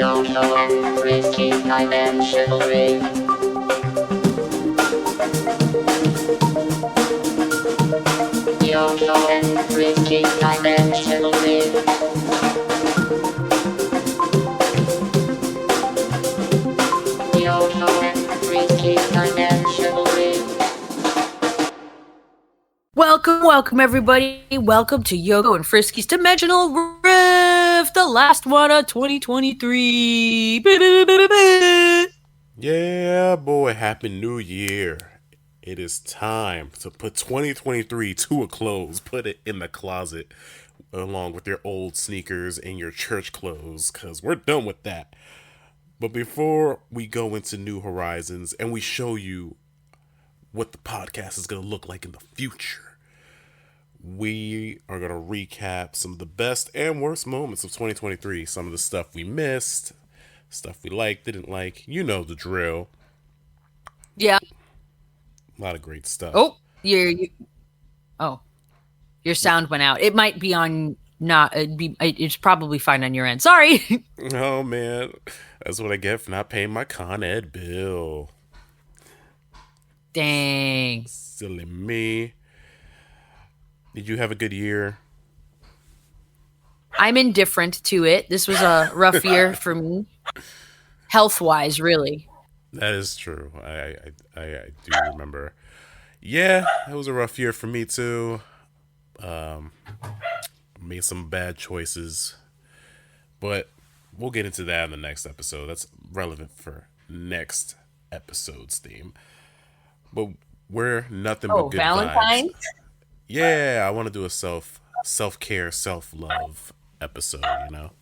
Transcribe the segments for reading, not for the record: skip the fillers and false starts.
Yoko and Frisky dimensionally. Yoko and Frisky dimensionally. Yoko and Frisky dimensionally. Welcome everybody. Welcome to Yoko and Frisky's Dimensional Rift, the last one of 2023. Yeah, boy, happy new year. It is time to put 2023 to a close. Put it in the closet along with your old sneakers and your church clothes, because we're done with that. But before we go into new horizons and we show you what the podcast is going to look like in the future, we are going to recap some of the best and worst moments of 2023. Some of the stuff we missed, stuff we liked, didn't like. You know the drill. Yeah. A lot of great stuff. Oh, your sound went out. It might be on it's probably fine on your end. Sorry. Oh, man. That's what I get for not paying my Con Ed bill. Dang. Silly me. Did you have a good year? I'm indifferent to it. This was a rough year for me. Health-wise, really. That is true. I do remember. Yeah, it was a rough year for me too. Made some bad choices, but we'll get into that in the next episode. That's relevant for next episode's theme. But we're nothing but good Valentine's? vibes. Yeah, I want to do a self-care, self-love episode, you know?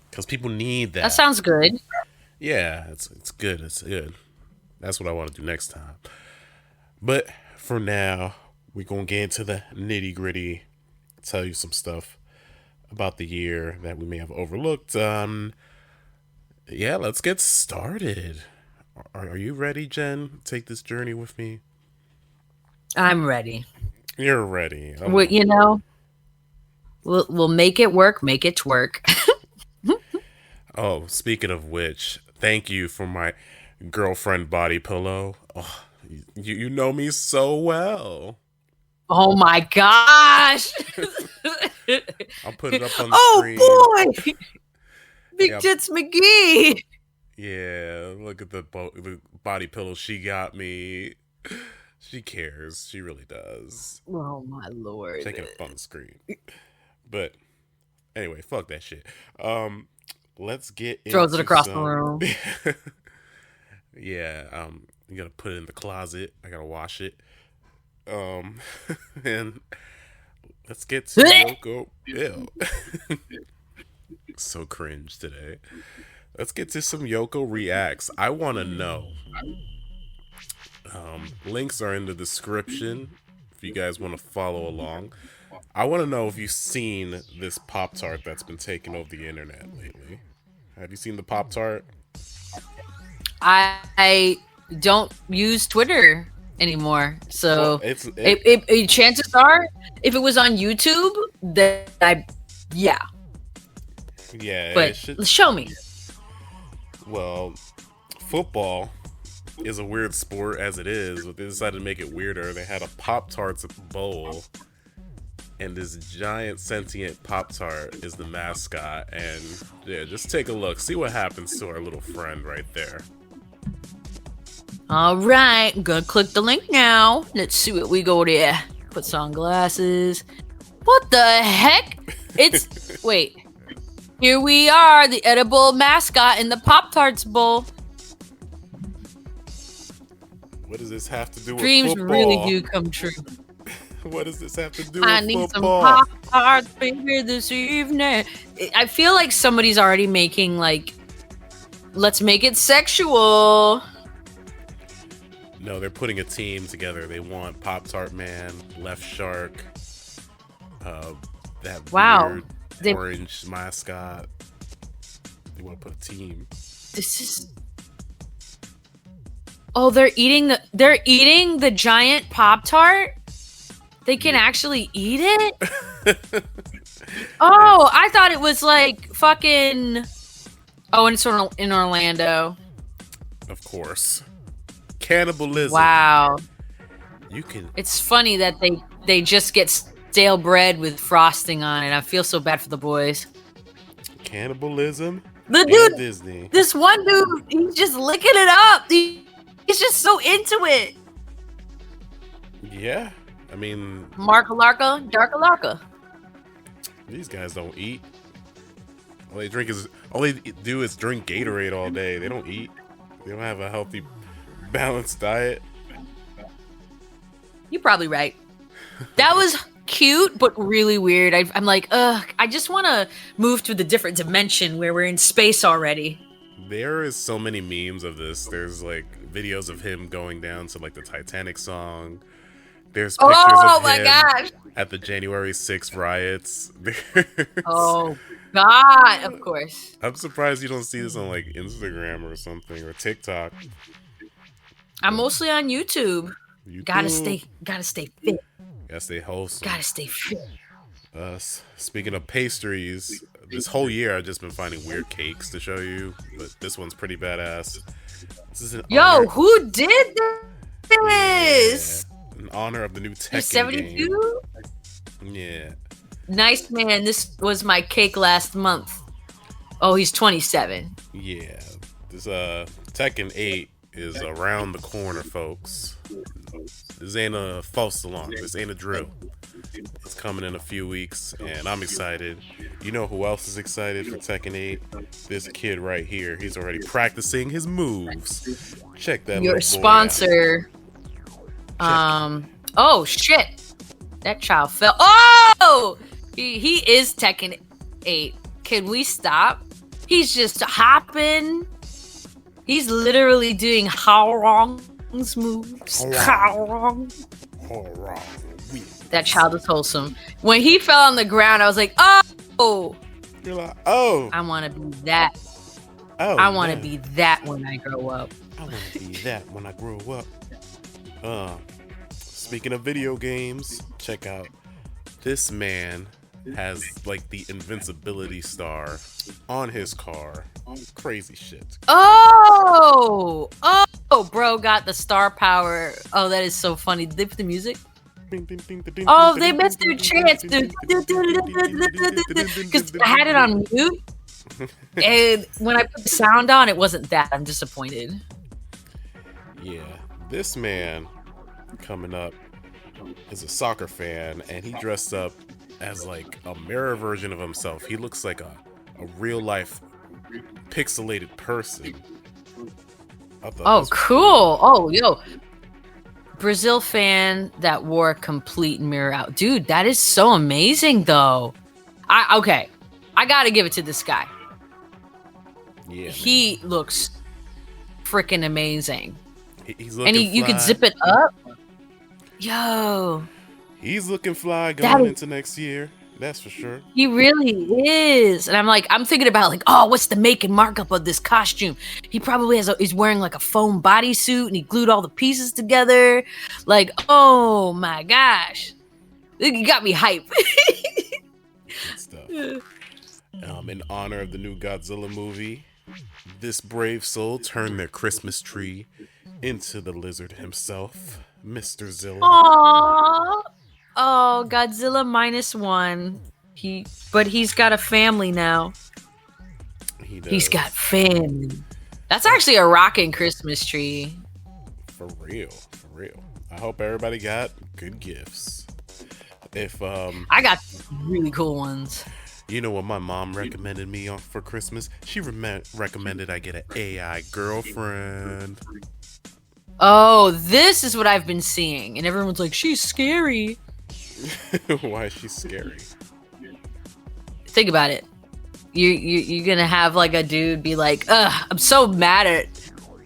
Because people need that. That sounds good. Yeah, it's good. It's good. That's what I want to do next time. But for now, we're going to get into the nitty-gritty, tell you some stuff about the year that we may have overlooked. Yeah, let's get started. Are you ready, Jen? Take this journey with me? I'm ready. You're ready. Oh. Well, you know, we'll make it work, make it twerk. Oh, speaking of which, thank you for my girlfriend body pillow. Oh, you know me so well. Oh my gosh! I'll put it up on the screen. Oh boy! Big Tits McGee! Yeah, look at the body pillow she got me. She cares. She really does. Oh my lord. Taking it up on the screen. But anyway, fuck that shit. Let's get Throws it across the room. Yeah, you gotta put it in the closet. I gotta wash it. And let's get to Yoko. Ew. So cringe today. Let's get to some Yoko reacts. I want to know. Links are in the description if you guys want to follow along. I want to know if you've seen this Pop-Tart that's been taking over the internet lately. Have you seen the Pop-Tart? I don't use Twitter anymore, so well, chances are, if it was on YouTube, then yeah. But show me. Well, football is a weird sport as it is, but they decided to make it weirder. They had a Pop-Tarts bowl, and this giant sentient Pop-Tart is the mascot. And yeah, just take a look. See what happens to our little friend right there. All right, I'm gonna click the link now. Let's see what we go there. Put sunglasses. What the heck? It's... Wait. Here we are, the edible mascot in the Pop-Tarts bowl. What does this have to do with Dreams football? really do come true. What does this have to do I with need football? some Pop-Tarts, baby, this evening. I feel like somebody's already making, like, let's make it sexual. No, they're putting a team together. They want Pop-Tart Man, Left Shark, that weird orange mascot. They want to put a team. This is... Oh, they're eating the giant Pop-Tart? They can actually eat it? Oh, I thought it was like fucking Oh, and it's in Orlando. Of course. Cannibalism. Wow. You can. It's funny that they just get stale bread with frosting on it. I feel so bad for the boys. Cannibalism. The And dude, Disney. this one dude, he's just licking it up. He's just so into it. Yeah. I mean, Marka Larka, Darka Larka. these guys don't eat. All they do is drink Gatorade all day. They don't eat. They don't have a healthy, balanced diet. You're probably right. That was cute, but really weird. I'm like, I just want to move to the different dimension where we're in space already. There is so many memes of this. There's like videos of him going down to like the Titanic song. There's pictures Oh of my him gosh. at the January 6th riots. Oh God, of course. I'm surprised you don't see this on like Instagram or something or TikTok. I'm mostly on YouTube. YouTube. Gotta stay fit. Gotta stay wholesome. Gotta stay fit. Speaking of pastries, this whole year I've just been finding weird cakes to show you, but this one's pretty badass. This is Who did this? in honor of the new Tekken He's 72? game. Yeah. Nice man. This was my cake last month. Oh, he's 27. Yeah. This Tekken 8 is around the corner, folks. This ain't a false alarm. This ain't a drill. It's coming in a few weeks, and I'm excited. You know who else is excited for Tekken 8? This kid right here. He's already practicing his moves. Check that. Your sponsor. Oh shit! That child fell. Oh! He is Tekken 8. Can we stop? He's just hopping. He's literally doing Haorong's moves. Haorong. That child is wholesome. When he fell on the ground, I was like, oh! You're like, oh! I want to be that. Oh, I want to be that when I grow up. I want to be that when I grow up. Speaking of video games, check out this man has like the invincibility star on his car. Crazy shit. Oh, bro got the star power. Oh, that is so funny. Did they put the music? Oh, they missed their chance. Because I had it on mute. And when I put the sound on, it wasn't that. I'm disappointed. Yeah, this man coming up is a soccer fan, and he dressed up as like a mirror version of himself. He looks like a real life pixelated person. Oh, cool. Oh, yo. Brazil fan that wore a complete mirror out. Dude, that is so amazing, though. Okay. I gotta give it to this guy. Yeah, he looks freaking amazing. He's looking you could zip it up. Yo. He's looking fly going into next year. That's for sure. He really is. And I'm thinking about like, oh, what's the make and markup of this costume? He probably he's wearing like a foam bodysuit and he glued all the pieces together. Like, oh my gosh. You got me hype. Good stuff. In honor of the new Godzilla movie, this brave soul turned their Christmas tree into the lizard himself, Mr. Zilla. Aww. Oh, Godzilla -1. He's got a family now. He's got family. That's actually a rocking Christmas tree. For real. I hope everybody got good gifts. I got really cool ones. You know what my mom recommended me for Christmas? She recommended I get an AI girlfriend. Oh, this is what I've been seeing, and everyone's like, she's scary. Why is she scary? Think about it. You're gonna have like a dude be like, I'm so mad at.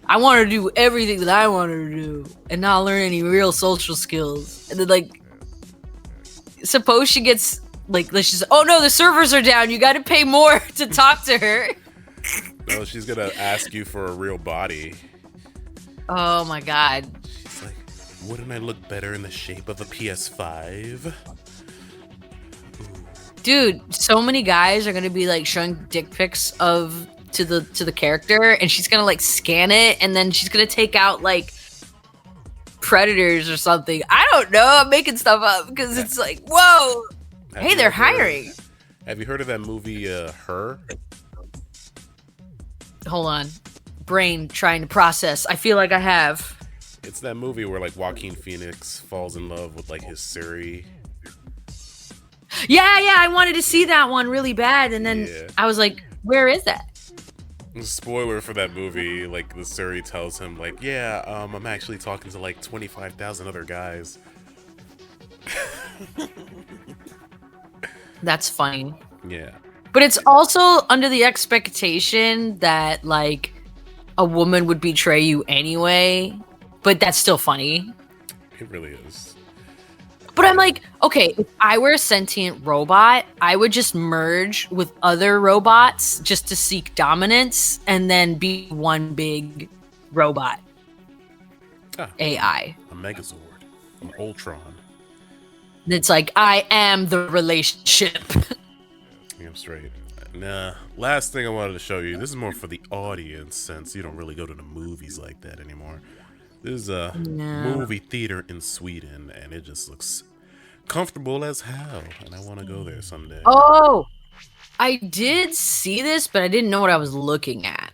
I want to do everything that I want to do and not learn any real social skills. And then like, suppose she gets like, let's just. Oh no, the servers are down. You got to pay more to talk to her. No, she's gonna ask you for a real body. Oh my god. She's like, wouldn't I look better in the shape of a PS5? Dude, so many guys are gonna be like showing dick pics of to the character, and she's gonna like scan it, and then she's gonna take out like predators or something. I don't know. I'm making stuff up because it's like, whoa. Hey, they're hiring. Have you heard of that movie, Her? Hold on. Brain trying to process. I feel like I have. It's that movie where like Joaquin Phoenix falls in love with like his Siri. Yeah, I wanted to see that one really bad, and then I was like, where is that? Spoiler for that movie, like the Siri tells him like, yeah, I'm actually talking to like 25,000 other guys. That's funny. Yeah. But it's also under the expectation that like a woman would betray you anyway, but that's still funny. It really is. But I'm like, okay, if I were a sentient robot, I would just merge with other robots just to seek dominance and then be one big robot. AI. A Megazord. An Ultron. It's like, I am the relationship. I'm straight. Nah. Last thing I wanted to show you. This is more for the audience since you don't really go to the movies like that anymore. This is a movie theater in Sweden, and it just looks comfortable as hell, and I want to go there someday. Oh, I did see this, but I didn't know what I was looking at.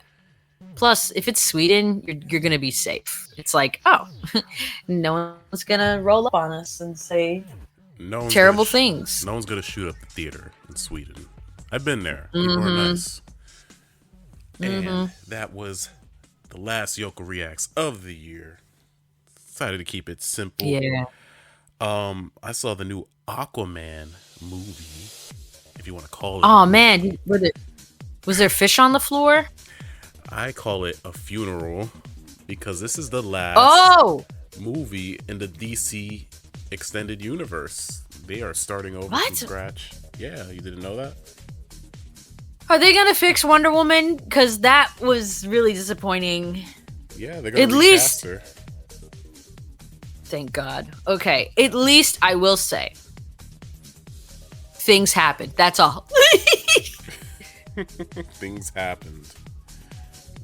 Plus, if it's Sweden, you're going to be safe. It's like, oh, no one's going to roll up on us and say terrible things. No one's going to shoot up the theater in Sweden. I've been there. People are nice. And that was the last Yoko Reacts of the year. Decided to keep it simple. Yeah. I saw the new Aquaman movie, if you want to call it. Oh man, was there fish on the floor? I call it a funeral because this is the last movie in the DC extended universe. They are starting over from scratch. Yeah, you didn't know that? Are they gonna fix Wonder Woman? Because that was really disappointing. Yeah, they're gonna recast her. Thank God. Okay, at least I will say things happened. That's all. Things happened.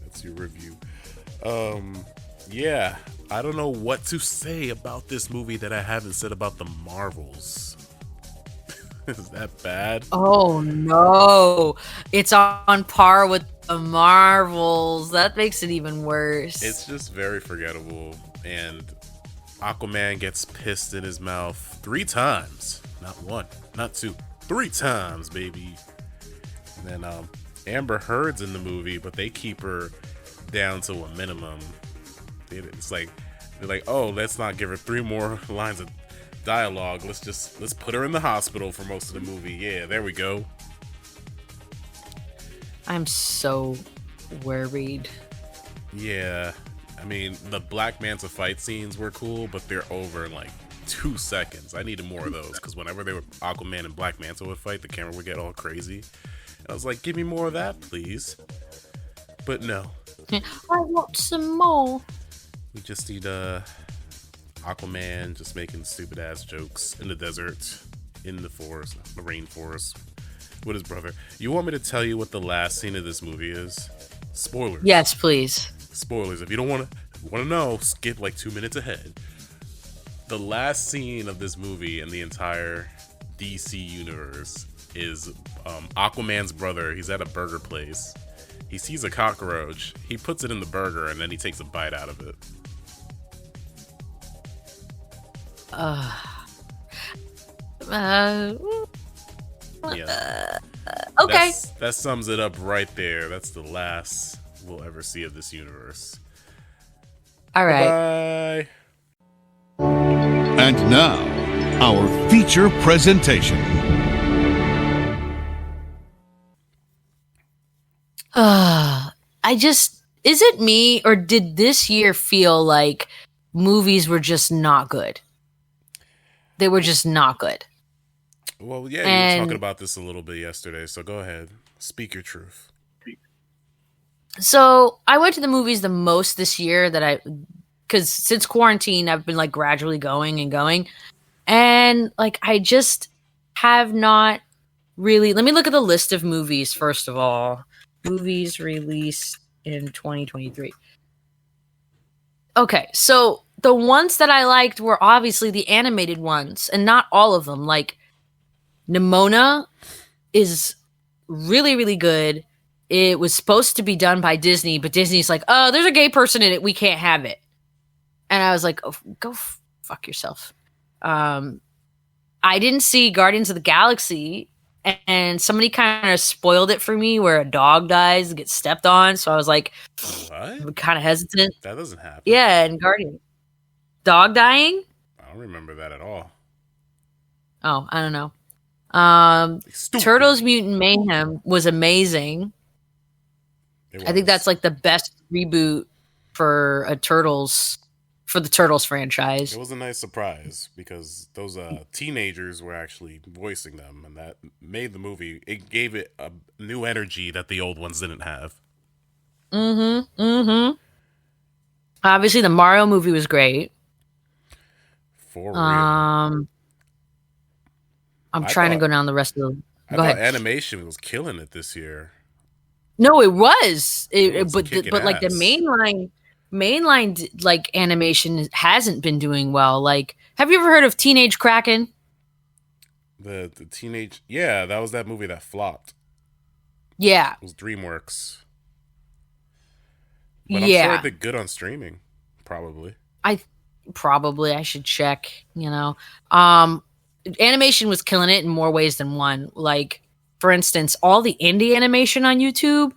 That's your review. Yeah, I don't know what to say about this movie that I haven't said about the Marvels. Is that bad? Oh no, it's on par with the Marvels. That makes it even worse. It's just very forgettable, and Aquaman gets pissed in his mouth 3 times. Not 1, not 2, 3 times, baby. And then Amber Heard's in the movie, but they keep her down to a minimum. It's like they're like, oh, let's not give her 3 more lines of dialogue. Let's put her in the hospital for most of the movie. Yeah, there we go. I'm so worried. Yeah. I mean, the Black Manta fight scenes were cool, but they're over in like 2 seconds. I needed more of those because whenever they were Aquaman and Black Manta would fight, the camera would get all crazy. And I was like, give me more of that, please. But no. I want some more. We just need Aquaman just making stupid ass jokes in the desert, in the forest, the rainforest, with his brother. You want me to tell you what the last scene of this movie is? Spoilers. Yes, please. Spoilers. If you don't want to know, skip like 2 minutes ahead. The last scene of this movie in the entire DC universe is Aquaman's brother. He's at a burger place. He sees a cockroach. He puts it in the burger and then he takes a bite out of it. Yeah. Okay. That sums it up right there. That's the last we'll ever see of this universe. All right. Bye. And now, our feature presentation. Is it me or did this year feel like movies were just not good? They were just not good. Well, yeah, you were talking about this a little bit yesterday, so go ahead. Speak your truth. So I went to the movies the most this year because since quarantine, I've been like gradually going. And like, I just have not really, let me look at the list of movies first of all. Movies released in 2023. Okay, so the ones that I liked were obviously the animated ones, and not all of them. Like Nimona is really, really good. It was supposed to be done by Disney, but Disney's like, oh, there's a gay person in it. We can't have it. And I was like, oh, go fuck yourself. I didn't see Guardians of the Galaxy, and somebody kind of spoiled it for me where a dog dies and gets stepped on. So I was like, What? kind of hesitant. That doesn't happen. Yeah, and Guardian. Dog dying? I don't remember that at all. Oh, I don't know. Stupid. Turtles Mutant Mayhem was amazing. It I think was. that's like the best reboot for the Turtles franchise. It was a nice surprise because those teenagers were actually voicing them, and that made the movie. It gave it a new energy that the old ones didn't have. Obviously, the Mario movie was great. For real. I'm trying to thought- go down the rest of the. I Go thought ahead. animation was killing it this year. No, it was. It was But kicking like the ass. mainline like animation hasn't been doing well. Like, have you ever heard of Teenage Kraken? The teenage, yeah, that was that movie that flopped. Yeah, It was DreamWorks. But I'm yeah. sure it did good on streaming, probably. I should check. Animation was killing it in more ways than one. Like, for instance, all the indie animation on YouTube.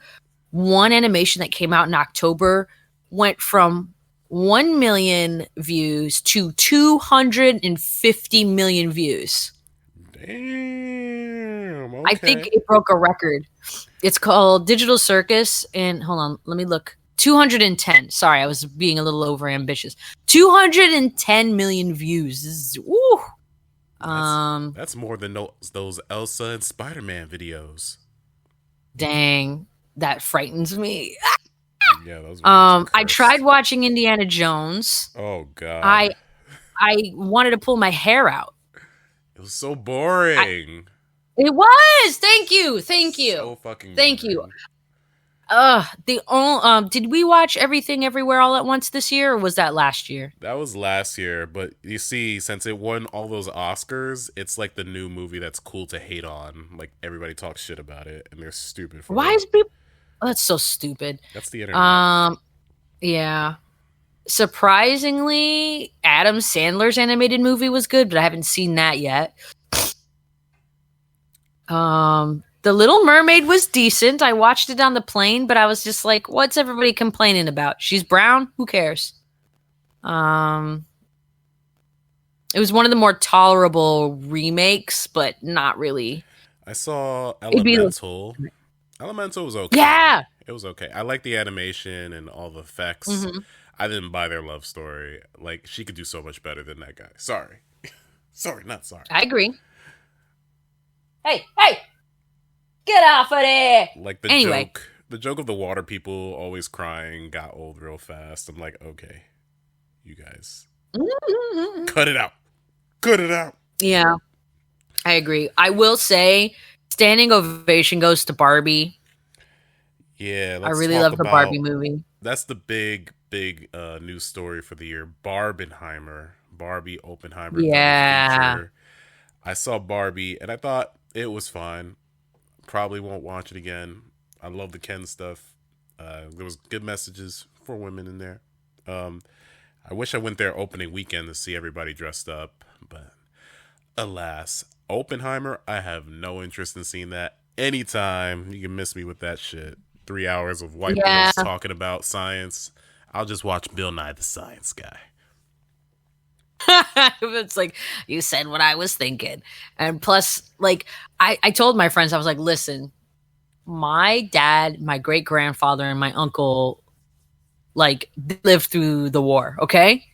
One animation that came out in October went from 1 million views to 250 million views. Damn. Okay. I think it broke a record. It's called Digital Circus, and hold on, let me look. 210. Sorry, I was being a little over ambitious. 210 million views. This is, woo. That's more than those Elsa and Spider-Man videos. Dang, that frightens me. Yeah, those. I cursed. tried watching Indiana Jones. Oh god. I wanted to pull my hair out. It was so boring. It was. Thank you. So fucking. Thank you. boring. Did we watch Everything Everywhere All at Once this year, or was that last year? That was last year, but you see, since it won all those Oscars, it's like the new movie that's cool to hate on. Like everybody talks shit about it, and they're stupid for Why it. is people? Oh, that's so stupid. That's the internet. Yeah. Surprisingly, Adam Sandler's animated movie was good, but I haven't seen that yet. The Little Mermaid was decent. I watched it on the plane, but I was just like, what's everybody complaining about? She's brown? Who cares? It was one of the more tolerable remakes, but not really. I saw It'd be- Elemental. Elemental was okay. Yeah. It was okay. I like the animation and all the effects. Mhm. I didn't buy their love story. Like, she could do so much better than that guy. Sorry. Sorry, not sorry. I agree. Hey! Get off of there! Like Anyway. the joke of the water people always crying got old real fast. I'm like, okay, you guys, cut it out. Cut it out. Yeah, I agree. I will say, standing ovation goes to Barbie. Yeah, I let's really talk love the about- Barbie movie. That's the big news story for the year. Barbie Oppenheimer. Yeah. feature. I saw Barbie and I thought it was fine. Probably won't watch it again. I love the Ken stuff. There was good messages for women in there. I wish I went there opening weekend to see everybody dressed up, but alas, Oppenheimer, I have no interest in seeing that anytime. You can miss me with that shit. 3 hours of white Yeah. boys talking about science. I'll just watch Bill Nye the Science Guy. It's like, you said what I was thinking. And plus, like, I told my friends, I was like, listen, my dad, my great grandfather, and my uncle, like, lived through the war, okay?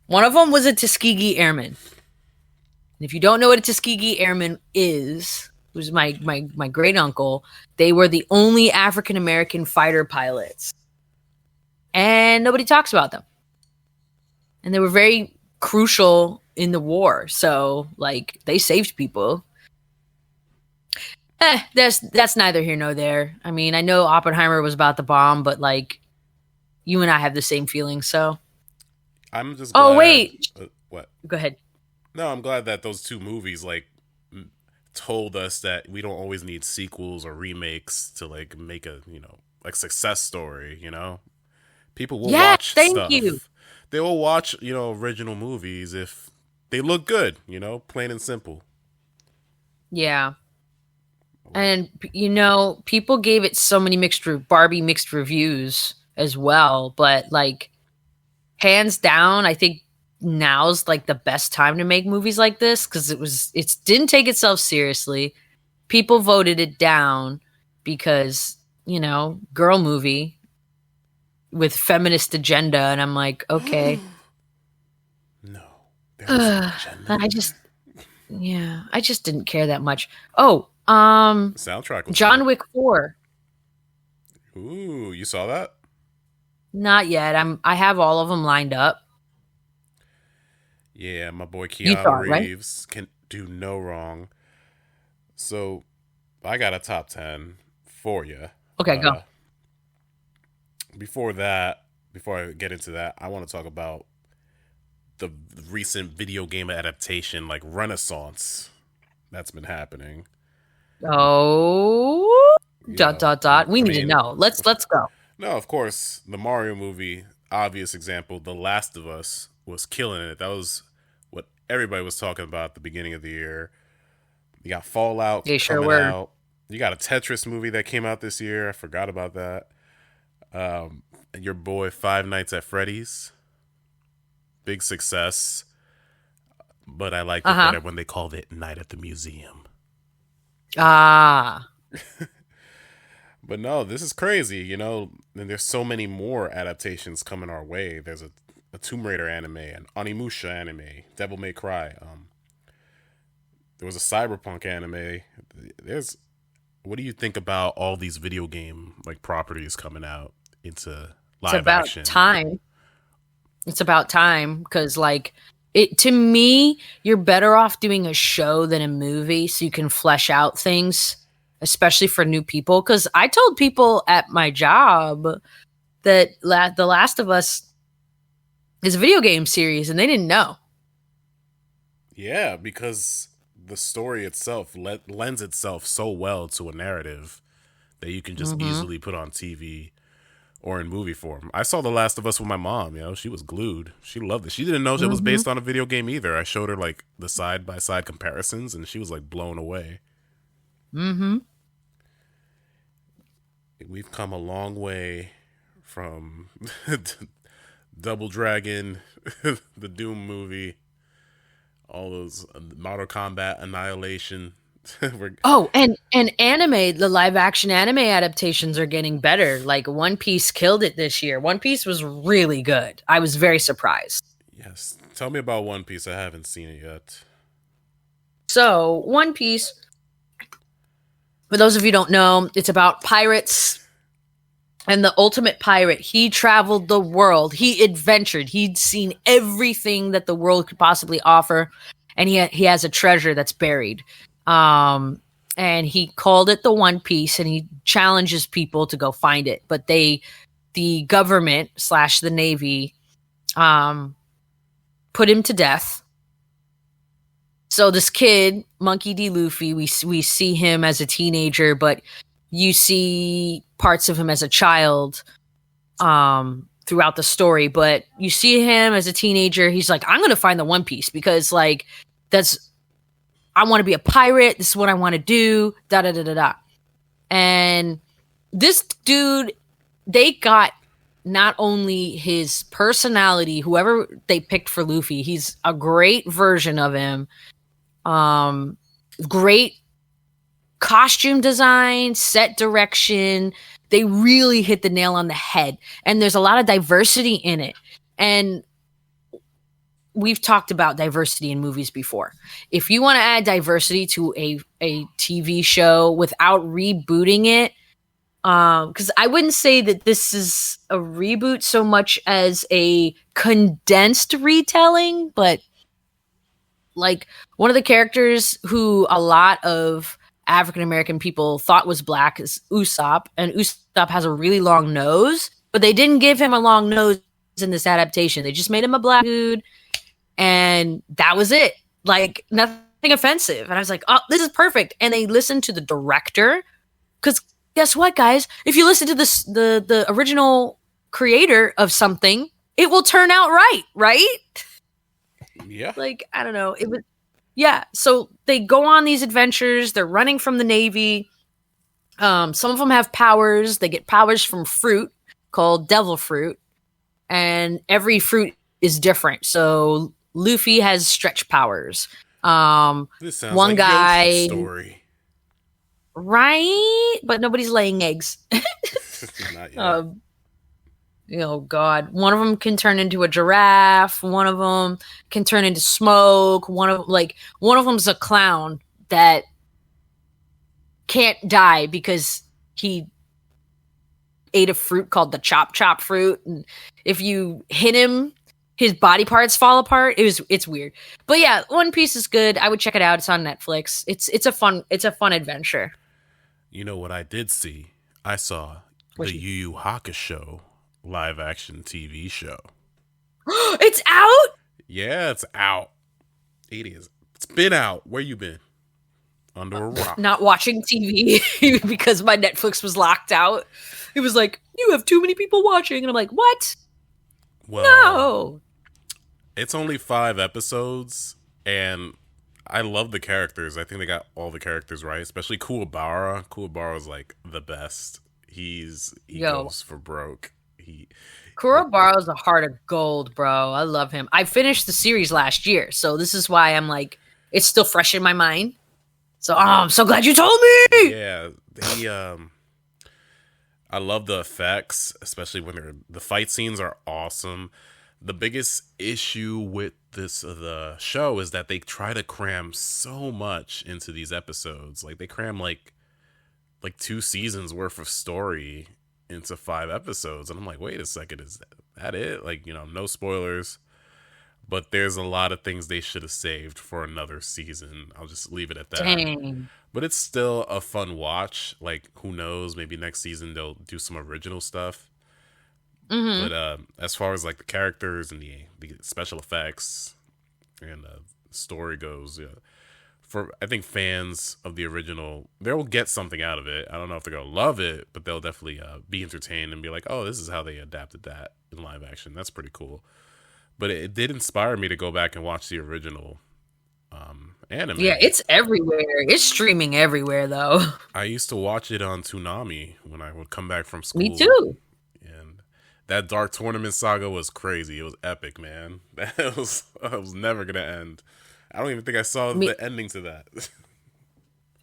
One of them was a Tuskegee Airman. And if you don't know what a Tuskegee Airman is, who's my great uncle, they were the only African American fighter pilots. And nobody talks about them. And they were very crucial in the war. So, like, they saved people. That's neither here nor there. I mean, I know Oppenheimer was about the bomb, but like you and I have the same feeling. So, I'm just oh glad. wait, What? go ahead. No, I'm glad that those two movies like told us that we don't always need sequels or remakes to like make a like success story. People will Yeah, watch thank you. stuff. They will watch original movies if they look good. Plain and simple. Yeah, and people gave it so many Barbie mixed reviews as well, but like hands down, I think now's like the best time to make movies like this because it didn't take itself seriously. People voted it down because girl movie with feminist agenda, and I'm like, okay. No, there was an agenda. I just I just didn't care that much. Oh, The soundtrack was John good. Wick 4. Ooh, you saw that? Not yet. I have all of them lined up. Yeah, my boy You Keanu saw it, right? Reeves can do no wrong. So I got a top 10 for you. Okay, go. Before that, before I get into that, I want to talk about the recent video game adaptation, like Renaissance, that's been happening. Oh, Yeah, We need to know. Let's go. no, of course, the Mario movie, obvious example. The Last of Us was killing it. That was what everybody was talking about at the beginning of the year. You got Fallout They sure coming were. out. You got a Tetris movie that came out this year. I forgot about that. And your boy Five Nights at Freddy's, big success. But I liked it better when they called it Night at the Museum. Ah, But no, this is crazy, and there's so many more adaptations coming our way. There's a Tomb Raider anime, an Onimusha anime, Devil May Cry. There was a Cyberpunk anime. What do you think about all these video game like properties coming out into it's live about action? time. It's about time because, like, to me, you're better off doing a show than a movie so you can flesh out things, especially for new people. Because I told people at my job that The Last of Us is a video game series, and they didn't know. Yeah, because the story itself lends itself so well to a narrative that you can just easily put on TV or in movie form. I saw The Last of Us with my mom. She was glued. She loved it. She didn't know it was based on a video game either. I showed her like the side by side comparisons, and she was like blown away. We've come a long way from Double Dragon, the Doom movie, all those Mortal Kombat, Annihilation. Oh, and anime, the live action anime adaptations are getting better. Like One Piece killed it this year. One Piece was really good. I was very surprised. Yes. Tell me about One Piece. I haven't seen it yet. So, One Piece, for those of you who don't know, it's about pirates. And the ultimate pirate, he traveled the world. He adventured. He'd seen everything that the world could possibly offer. And he has a treasure that's buried. And he called it the One Piece, and he challenges people to go find it. But the government / the Navy, put him to death. So this kid, Monkey D. Luffy, we see him as a teenager, but you see parts of him as a child throughout the story. But you see him as a teenager. He's like, I'm going to find the One Piece because, like, I want to be a pirate. This is what I want to do. Da da da da da. And this dude, they got not only his personality, whoever they picked for Luffy, he's a great version of him. Great costume design, set direction. They really hit the nail on the head. And there's a lot of diversity in it. And we've talked about diversity in movies before. If you want to add diversity to a TV show without rebooting it, because I wouldn't say that this is a reboot so much as a condensed retelling, but like one of the characters who a lot of African American people thought was black is Usopp, and Usopp has a really long nose, but they didn't give him a long nose in this adaptation. They just made him a black dude, and that was it. Like, nothing offensive. And I was like, oh, this is perfect. And they listened to the director, because guess what, guys? If you listen to this, the original creator of something, it will turn out right? Yeah. Like, I don't know. It was, yeah. So they go on these adventures. They're running from the Navy. Some of them have powers. They get powers from fruit called devil fruit. And every fruit is different. So Luffy has stretch powers. This sounds one like guy, Yoshi's story. right? But nobody's laying eggs. Not yet. Oh God! One of them can turn into a giraffe. One of them can turn into smoke. One of them's a clown that can't die because he ate a fruit called the chop fruit, and if you hit him, his body parts fall apart. It's weird, but yeah, One Piece is good. I would check it out. It's on Netflix. It's a fun adventure. You know what I did see? I saw the Yu Yu Hakusho live action TV show. It's out. Yeah, it's out. It's been out. Where you been? Under a rock. Not watching TV because my Netflix was locked out. It was like, you have too many people watching, and I'm like, what? Well, No. It's only 5 episodes, and I love the characters. I think they got all the characters right, especially Kuwabara. Kuwabara's like the best. He goes for broke. Kuwabara's a heart of gold, bro. I love him. I finished the series last year, so this is why I'm like, it's still fresh in my mind. So I'm so glad you told me. Yeah, I love the effects, especially when the fight scenes are awesome. The biggest issue with the show is that they try to cram so much into these episodes. Like they cram like 2 seasons worth of story into 5 episodes, and I'm like, wait a second, is that it? Like, no spoilers, but there's a lot of things they should have saved for another season. I'll just leave it at that. Dang. But it's still a fun watch. Like, who knows? Maybe next season they'll do some original stuff. Mm-hmm. But as far as like the characters and the special effects and the story goes, for I think fans of the original, they'll get something out of it. I don't know if they're gonna love it, but they'll definitely be entertained and be like, "Oh, this is how they adapted that in live action. That's pretty cool." But it did inspire me to go back and watch the original anime. Yeah, it's everywhere. It's streaming everywhere, though. I used to watch it on Toonami when I would come back from school. Me too. And that Dark Tournament saga was crazy. It was epic, man. That was never gonna end. I don't even think I saw the ending to that.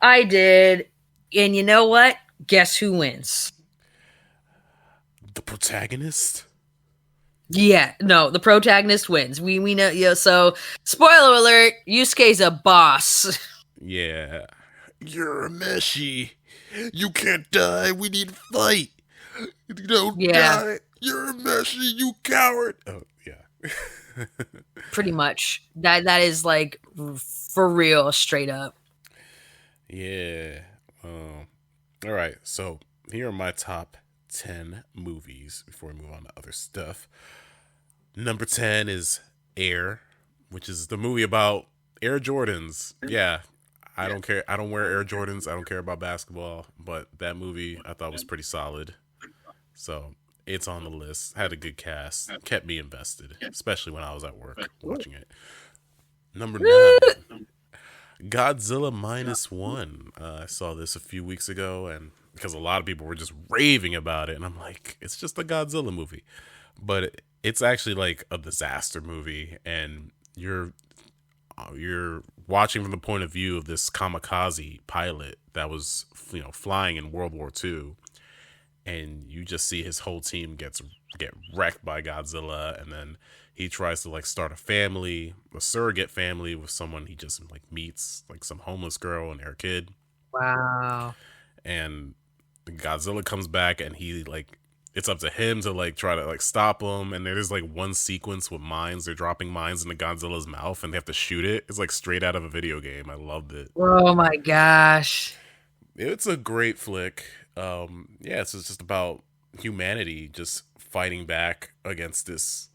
I did. And you know what? Guess who wins? The protagonist? Yeah, no, the protagonist wins. We know, so spoiler alert, Yusuke's a boss. Yeah. You're a Meshi. You can't die. We need to fight. You don't die. You're a Meshi, you coward. Oh, yeah. Pretty much. That is like for real, straight up. Yeah. All right. So here are my top 10 movies before we move on to other stuff. Number 10 is Air, which is the movie about Air Jordans. Yeah. I don't care. I don't wear Air Jordans. I don't care about basketball, but that movie I thought was pretty solid. So it's on the list. Had a good cast. Kept me invested, especially when I was at work watching it. Number 9, Godzilla -1. I saw this a few weeks ago, and because a lot of people were just raving about it, and I'm like, it's just a Godzilla movie. But it's actually like a disaster movie, and you're watching from the point of view of this kamikaze pilot that was, flying in World War II. And you just see his whole team get wrecked by Godzilla, and then he tries to like start a surrogate family with someone he just like meets, like some homeless girl and her kid. Wow. And Godzilla comes back, and he like, it's up to him to like try to like stop him. And there's like one sequence with mines. They're dropping mines into Godzilla's mouth, and they have to shoot it. It's like straight out of a video game. I loved it. Oh my gosh. It's a great flick. Yeah, it's just about humanity just fighting back against this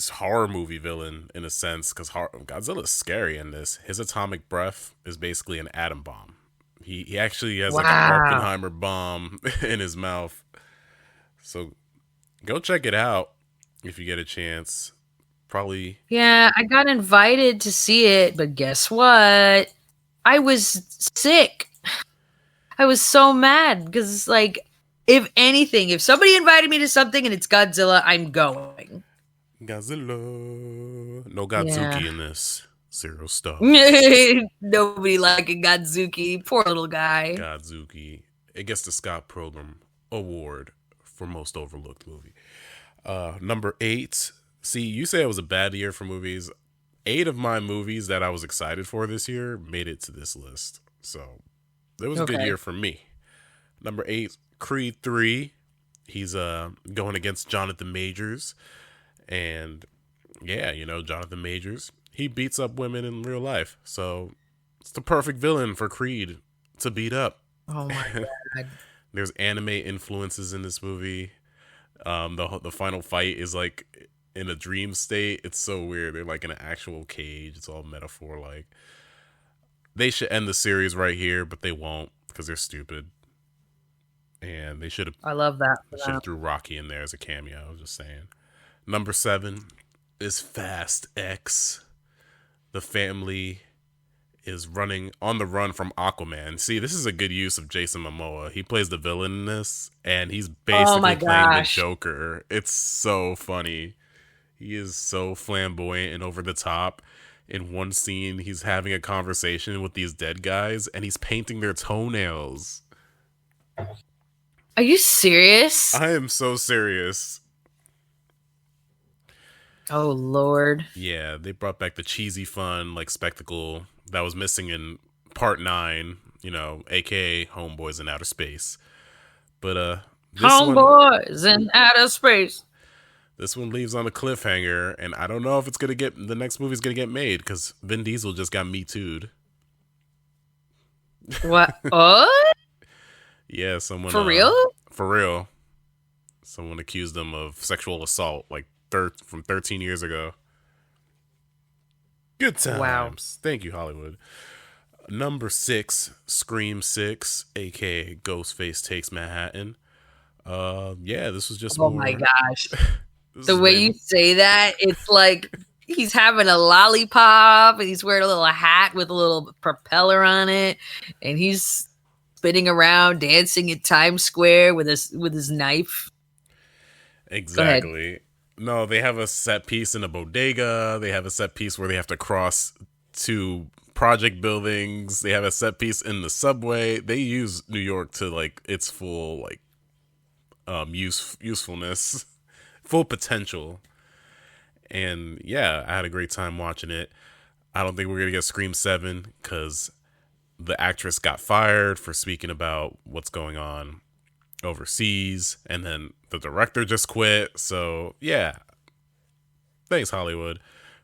horror movie villain in a sense, because Godzilla's scary in this. His atomic breath is basically an atom bomb. He actually has like an Wow. Oppenheimer bomb in his mouth. So go check it out if you get a chance. Probably. Yeah, I got invited to see it, but guess what? I was sick. I was so mad because, like, if anything, if somebody invited me to something and it's Godzilla, I'm going. Godzilla. No Yeah. Godzuki in this. 0 stars. Nobody liking Godzuki. Poor little guy. Godzuki. It gets the Scott Pilgrim Award for most overlooked movie. Number 8. See, you say it was a bad year for movies. 8 of my movies that I was excited for this year made it to this list. So it was a good Okay. year for me. Number 8, Creed 3. He's going against Jonathan Majors. And yeah, Jonathan Majors, he beats up women in real life. So it's the perfect villain for Creed to beat up. Oh my god. There's anime influences in this movie. The final fight is like in a dream state. It's so weird. They're like in an actual cage. It's all metaphor like. They should end the series right here, but they won't because they're stupid. And they should I love that. have threw Rocky in there as a cameo. I was just saying. Number 7 is Fast X. The family is running on the run from Aquaman. See, this is a good use of Jason Momoa. He plays the villain in this, and he's basically playing the Joker. It's so funny. He is so flamboyant and over the top. In one scene, he's having a conversation with these dead guys, and he's painting their toenails. Are you serious? I am so serious. Oh Lord. Yeah, they brought back the cheesy fun, like, spectacle that was missing in part 9, aka Homeboys in Outer Space. But Homeboys in outer space. This one leaves on a cliffhanger, and I don't know if the next movie's gonna get made, because Vin Diesel just got Me Too'd. What? What? Yeah, someone... For real? For real. Someone accused him of sexual assault, like, from 13 years ago. Good times. Wow. Thank you, Hollywood. Number 6, Scream 6, aka Ghostface Takes Manhattan. Yeah, this was just Oh more... my gosh. This The is way way you say that, it's like he's having a lollipop and he's wearing a little hat with a little propeller on it, and he's spinning around dancing in Times Square with his knife. Exactly. No, they have a set piece in a bodega. They have a set piece where they have to cross 2 project buildings. They have a set piece in the subway. They use New York to like its full like usefulness, full potential. And yeah, I had a great time watching it. I don't think we're gonna get Scream 7 because the actress got fired for speaking about what's going on overseas, and then the director just quit. So yeah, thanks Hollywood.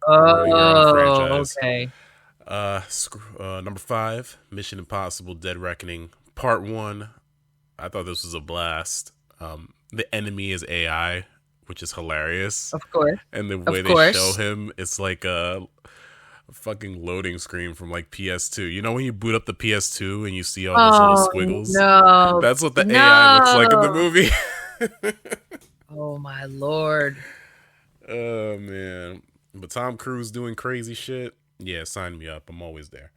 Your own franchise. Okay. Number 5, Mission Impossible: Dead Reckoning Part 1. I thought this was a blast. The enemy is AI, which is hilarious, Of course. and the way they show him, it's like a fucking loading screen from like PS2. You know when you boot up the PS2 and you see all those little squiggles? No. That's what the AI looks like in the No. movie. Oh my Lord. Oh man. But Tom Cruise doing crazy shit. Yeah, sign me up. I'm always there.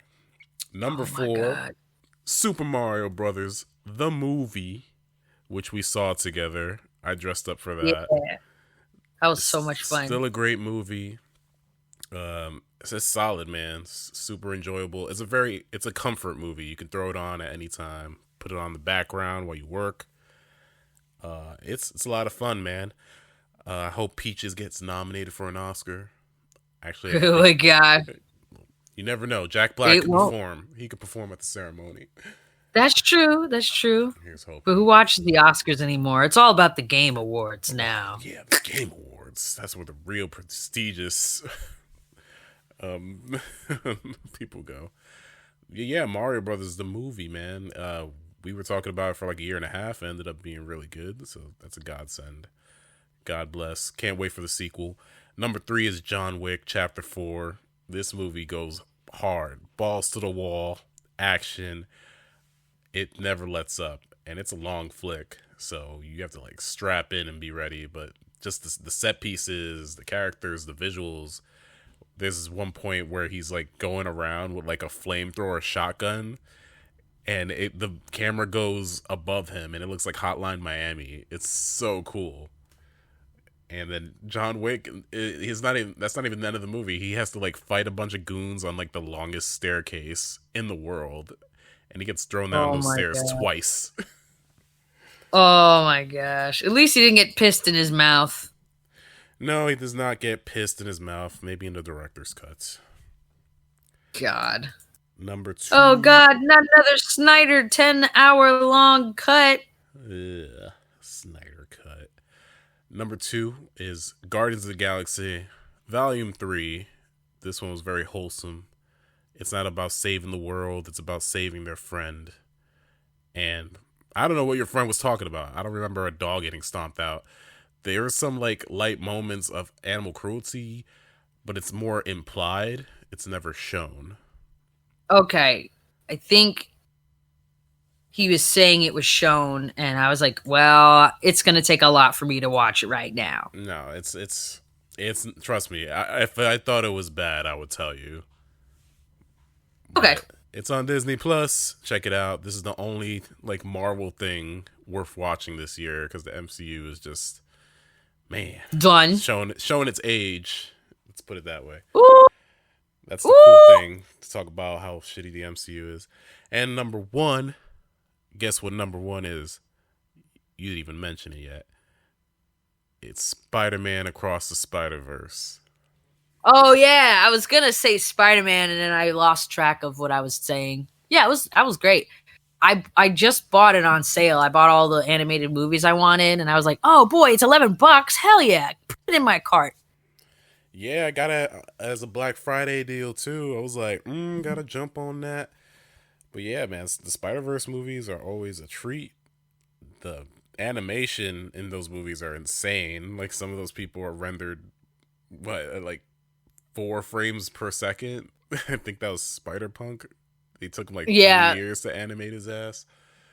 Number Oh my 4, God. Super Mario Brothers, the movie, which we saw together. I dressed up for that. Yeah. That was so much fun. Still a great movie. It's just solid, man. Super enjoyable. It's a comfort movie. You can throw it on at any time. Put it on the background while you work. It's a lot of fun, man. I hope Peaches gets nominated for an Oscar. Actually, Oh my God. you never know. Jack Black It can won't. perform. He could perform at the ceremony. That's true. That's true. Here's hope. But who watches the Oscars anymore? It's all about the Game Awards now. Yeah, the Game Awards. That's where the real prestigious people go. Yeah, Mario Brothers the movie, man. we were talking about it for like a year and a half. It ended up being really good, so that's a godsend. God bless. Can't wait for the sequel. Number 3 is John Wick Chapter 4. This movie goes hard, balls to the wall, action. It never lets up, and it's a long flick, so you have to like strap in and be ready. But just the set pieces, the characters, the visuals. There's this one point where he's like going around with like a flamethrower shotgun, and the camera goes above him, and it looks like Hotline Miami. It's so cool. And then John Wick, that's not even the end of the movie. He has to like fight a bunch of goons on like the longest staircase in the world, and he gets thrown down those stairs twice. Oh my gosh! At least he didn't get pissed in his mouth. No, he does not get pissed in his mouth. Maybe in the director's cuts. God. Number 2. Oh God! Not another Snyder 10-hour-long cut. Ugh, Snyder cut. Number 2 is Guardians of the Galaxy Volume 3. This one was very wholesome. It's not about saving the world. It's about saving their friend. And I don't know what your friend was talking about. I don't remember a dog getting stomped out. There are some like light moments of animal cruelty, but it's more implied. It's never shown. Okay, I think he was saying it was shown, and I was like, well, it's going to take a lot for me to watch it right now. No, it's trust me. If I thought it was bad, I would tell you. Okay. But it's on Disney Plus. Check it out. This is the only like Marvel thing worth watching this year because the MCU is just, man, Done. showing its age. Let's put it that way. Ooh. That's the cool thing to talk about how shitty the MCU is. And number 1, guess what number 1 is? You didn't even mention it yet. It's Spider-Man Across the Spider-Verse. Oh yeah, I was gonna say Spider-Man, and then I lost track of what I was saying. Yeah, that was great. I just bought it on sale. I bought all the animated movies I wanted, and I was like, oh boy, it's $11. Hell yeah, put it in my cart. Yeah, I got it as a Black Friday deal too. I was like, gotta jump on that. But yeah, man, the Spider-Verse movies are always a treat. The animation in those movies are insane. Like some of those people are rendered, like 4 frames per second. I think that was Spider-Punk. They took him like 3 years to animate his ass.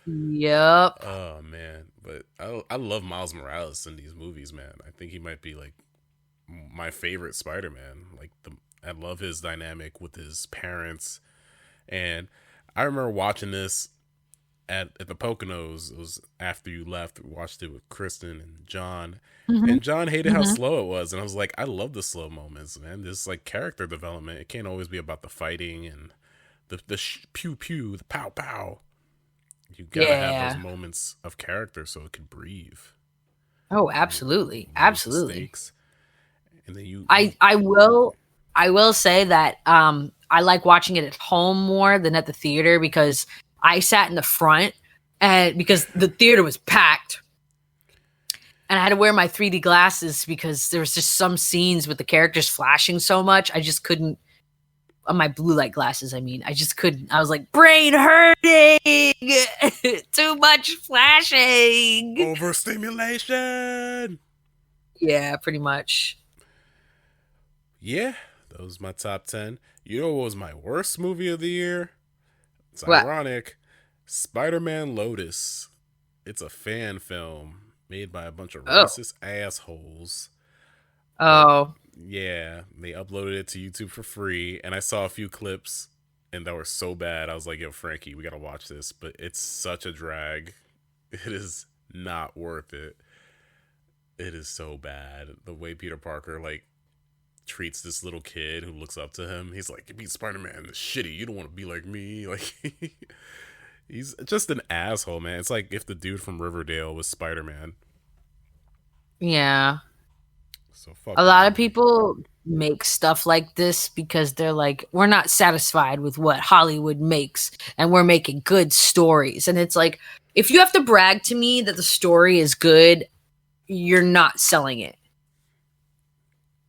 Yep. Oh man, but I love Miles Morales in these movies, man. I think he might be like my favorite Spider-Man. Like I love his dynamic with his parents, and I remember watching this at the Poconos. It was after you left. We watched it with Kristen and John, and John hated how slow it was, and I was like, I love the slow moments, man. This like character development. It can't always be about the fighting and the pew pew, the pow pow. You gotta have those moments of character so it can breathe. Oh, absolutely, absolutely. Mistakes. And then I will say that I like watching it at home more than at the theater because I sat in the front and because the theater was packed. And I had to wear my 3D glasses because there was just some scenes with the characters flashing so much. I just couldn't, on my blue light glasses, I mean, I just couldn't. I was like, brain hurting, too much flashing. Overstimulation. Yeah, pretty much. Yeah, that was my top 10. You know what was my worst movie of the year? It's what? Ironic. Spider-Man Lotus. It's a fan film made by a bunch of racist assholes. Oh. Yeah, they uploaded it to YouTube for free, and I saw a few clips, and that were so bad. I was like, yo, Frankie, we gotta watch this, but it's such a drag. It is not worth it. It is so bad. The way Peter Parker, like, treats this little kid who looks up to him. He's like, beat Spider-Man is shitty. You don't want to be like me. Like, he's just an asshole, man. It's like if the dude from Riverdale was Spider-Man. Yeah. So fuck a lot of people make stuff like this because they're like, we're not satisfied with what Hollywood makes and we're making good stories. And it's like, if you have to brag to me that the story is good, you're not selling it.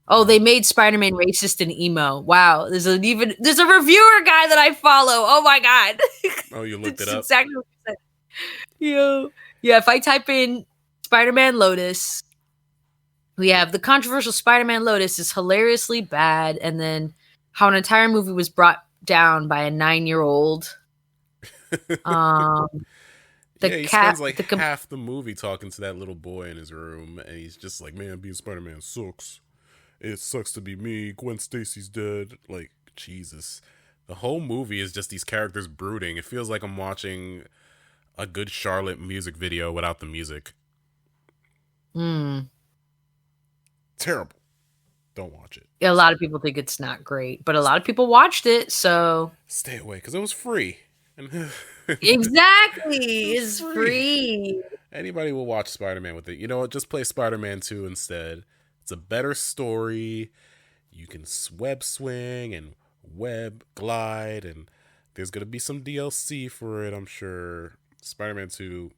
Oh, they made Spider-Man racist and emo. Wow, there's a reviewer guy that I follow. Oh my god. Oh, you looked it up? Exactly what you said. Yo. Yeah, if I type in Spider-Man Lotus, we have the controversial Spider-Man Lotus is hilariously bad, and then how an entire movie was brought down by a 9-year-old. Um, the Yeah, he spends cat, like half the movie talking to that little boy in his room, and he's just like, "Man, being Spider-Man sucks. It sucks to be me. Gwen Stacy's dead." Like, Jesus. The whole movie is just these characters brooding. It feels like I'm watching a good Charlotte music video without the music. hmm. Terrible. Don't watch it. A lot of people think it's not great, but a lot of people watched it, so Stay away, because it was free. And exactly, it's it's free. Anybody will watch Spider-Man with it. You know what? Just play Spider-Man 2 instead. It's a better story. You can web swing and web glide, and there's going to be some DLC for it, I'm sure. Spider-Man 2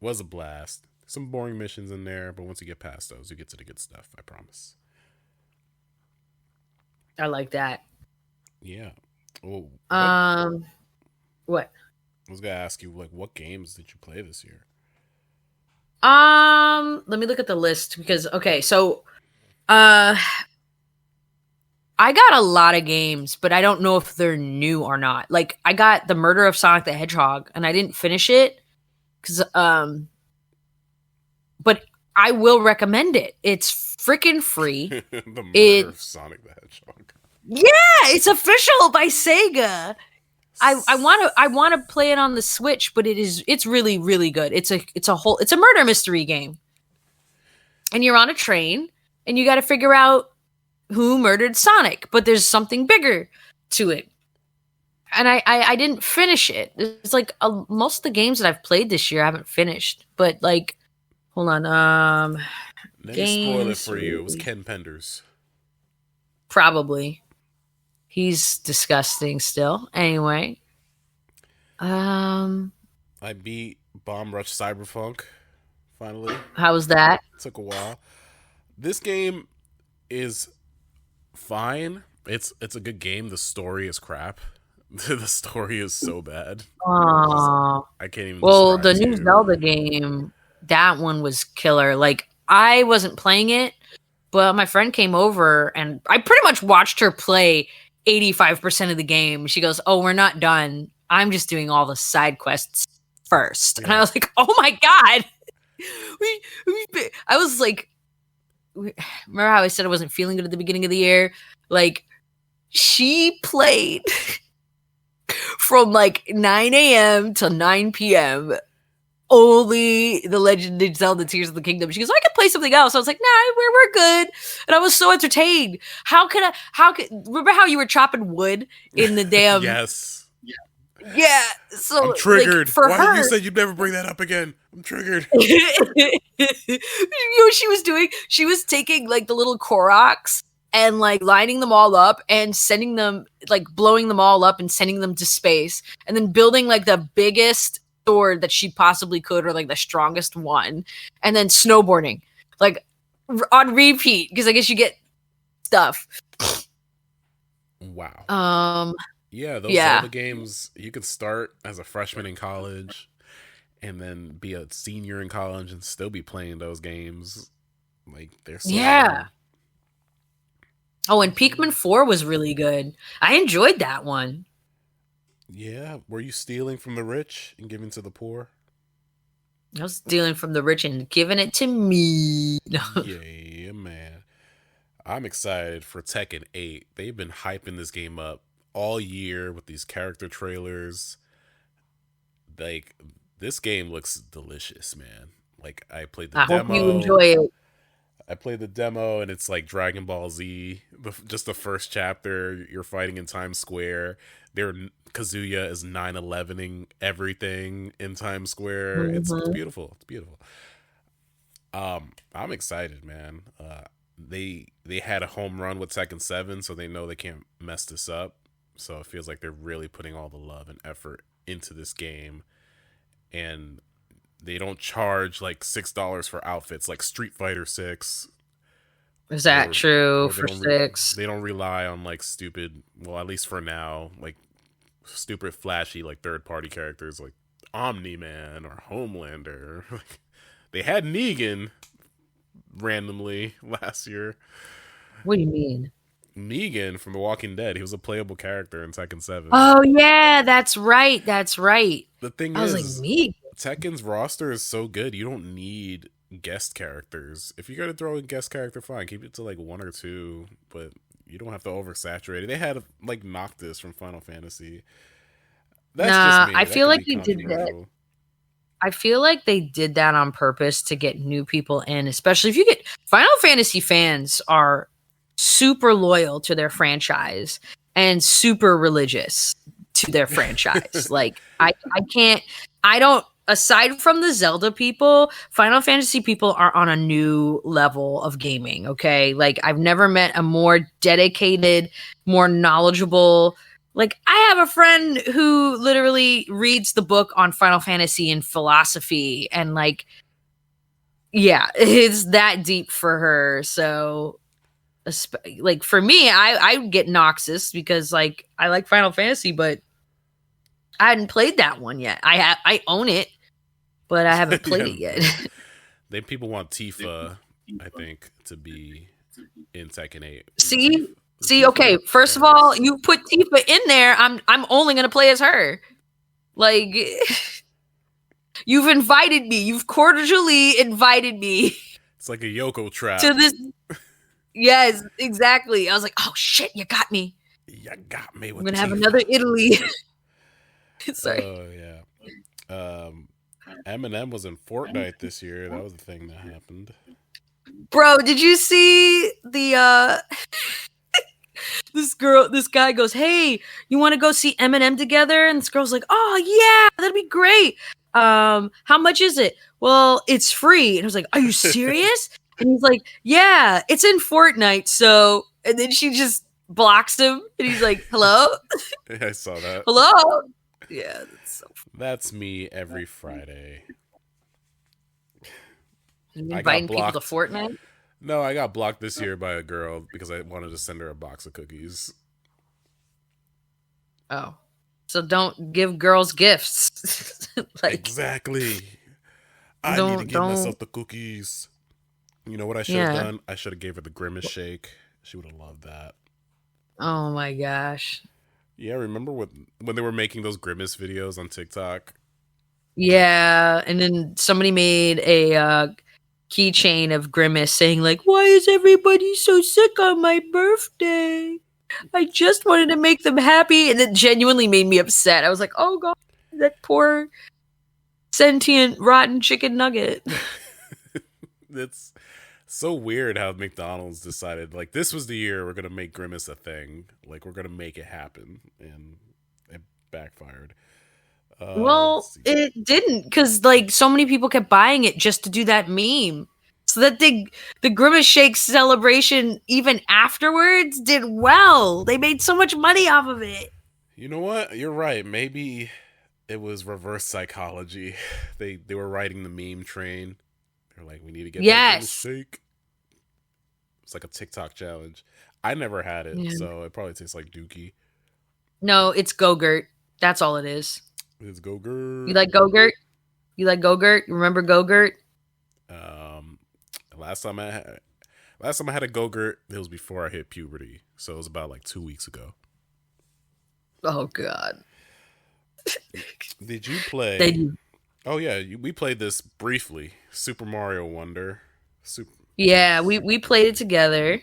was a blast. Some boring missions in there, but once you get past those, you get to the good stuff, I promise. I like that. Yeah. Well, What? I was going to ask you, like, what games did you play this year? Let me look at the list because okay, so I got a lot of games, but I don't know if they're new or not. Like I got The Murder of Sonic the Hedgehog and I didn't finish it cuz but I will recommend it. It's freaking free. The Murder of Sonic the Hedgehog. Yeah, it's official by Sega. I want to play it on the Switch, but it's really really good. It's a murder mystery game. And you're on a train and you got to figure out who murdered Sonic, but there's something bigger to it. And I didn't finish it. It's like most of the games that I've played this year I haven't finished. But like, hold on. Let me spoil it for you. It was Ken Penders. Probably. He's disgusting still. Anyway. I beat Bomb Rush Cyberpunk, finally. How was that? Took a while. This game is fine. It's a good game. The story is crap. The story is so bad. Aww. I can't even. Well, the describe new to you. Zelda game, that one was killer. Like I wasn't playing it, but my friend came over and I pretty much watched her play 85% of the game. She goes, "Oh, we're not done. I'm just doing all the side quests first." Yeah. And I was like, "Oh my god." I was like, remember how I said I wasn't feeling good at the beginning of the year? Like she played from like 9 a.m. to 9 p.m. only The Legend of Zelda Tears of the Kingdom. She goes, I could play something else. I was like, nah, we're good. And I was so entertained. Remember how you were chopping wood in the damn. Yes. Yeah. So I'm triggered. Like, for Why her, did you say you'd never bring that up again? I'm triggered. you know what she was taking like the little Koroks and like lining them all up and sending them, like blowing them all up and sending them to space, and then building like the biggest sword that she possibly could, or like the strongest one, and then snowboarding like on repeat because I guess you get stuff. Wow. Yeah, those Zelda games, you could start as a freshman in college and then be a senior in college and still be playing those games. Like they're so fun. Oh, and Pikmin 4 was really good. I enjoyed that one. Yeah, were you stealing from the rich and giving to the poor? I was stealing from the rich and giving it to me. Yeah, man. I'm excited for Tekken 8. They've been hyping this game up all year with these character trailers. Like, this game looks delicious, man. Like, I played the demo. I hope you enjoy it. I played the demo, and it's like Dragon Ball Z. Just the first chapter, you're fighting in Times Square. Kazuya is 9/11ing everything in Times Square. Mm-hmm. It's beautiful. It's beautiful. I'm excited, man. They had a home run with Tekken 7, so they know they can't mess this up. So it feels like they're really putting all the love and effort into this game. And they don't charge like $6 for outfits like Street Fighter 6. Is that true for 6? They don't rely on like stupid, well, at least for now, like stupid flashy like third-party characters. Like Omni-Man or Homelander. They had Negan randomly last year. What do you mean? Negan from The Walking Dead. He was a playable character in Tekken 7. Oh yeah, that's right. That's right. The thing I was like, is, me. Tekken's roster is so good, you don't need guest characters. If you're going to throw a guest character, fine. Keep it to like 1 or 2, but you don't have to oversaturate it. They had like Noctis from Final Fantasy. That's just me. I That feel could like be they did that. controversial. I feel like they did that on purpose to get new people in, especially if you get Final Fantasy fans are super loyal to their franchise and super religious to their franchise. Like I don't aside from the Zelda people, Final Fantasy people are on a new level of gaming, okay? Like I've never met a more dedicated, more knowledgeable. Like I have a friend who literally reads the book on Final Fantasy and philosophy and like yeah, it's that deep for her. So like for me, I get Noxus because like I like Final Fantasy, but I hadn't played that one yet. I own it, but I haven't played it yet. Then people want Tifa, I think, to be in Tekken 8. See, okay. First of all, you put Tifa in there. I'm only gonna play as her. Like, you've invited me. You've cordially invited me It's like a Yoko trap. to this. Yes, exactly. I was like, oh shit, you got me. You got me with I'm gonna have Tifa. another Italy. Sorry. Oh yeah. Eminem was in Fortnite this year. That was the thing that happened. Bro, did you see the this guy goes, "Hey, you want to go see Eminem together?" And this girl's like, "Oh yeah, that'd be great. How much is it?" "Well, it's free." And I was like, "Are you serious?" And he's like, "Yeah, it's in Fortnite." So, and then she just blocks him, and he's like, "Hello, I saw that. hello." Yeah, that's so funny. That's me every Friday. You I got inviting people to blocked. Fortnite? No, I got blocked this year by a girl because I wanted to send her a box of cookies. Oh, so don't give girls gifts. Like, Exactly. I need to give don't. myself the cookies. You know what I should have Yeah. done? I should have gave her the Grimace shake. She would have loved that. Oh my gosh. Yeah, remember when they were making those Grimace videos on TikTok? Yeah, and then somebody made a keychain of Grimace saying like, "Why is everybody so sick on my birthday? I just wanted to make them happy," and it genuinely made me upset. I was like, "Oh god, that poor sentient rotten chicken nugget." It's so weird how McDonald's decided like this was the year we're gonna make Grimace a thing. Like we're gonna make it happen, and it backfired. Well, Let's see. it didn't because like so many people kept buying it just to do that meme. So that the Grimace Shake celebration even afterwards did well. They made so much money off of it. You know what? You're right. Maybe it was reverse psychology. They were riding the meme train. They're like, we need to get that Yes. Grimace Shake. It's like a TikTok challenge. I never had it, Yeah. so it probably tastes like Dookie. No, it's Go-Gurt. That's all it is. It's Go-Gurt. You like Go-Gurt? You like Go-Gurt? Remember Go-Gurt? Last time I had a Go-Gurt, it was before I hit puberty, so it was about like 2 weeks ago. Oh god. Did you play? They do. Oh yeah, we played this briefly. Super Mario Wonder. Yeah, we played it together.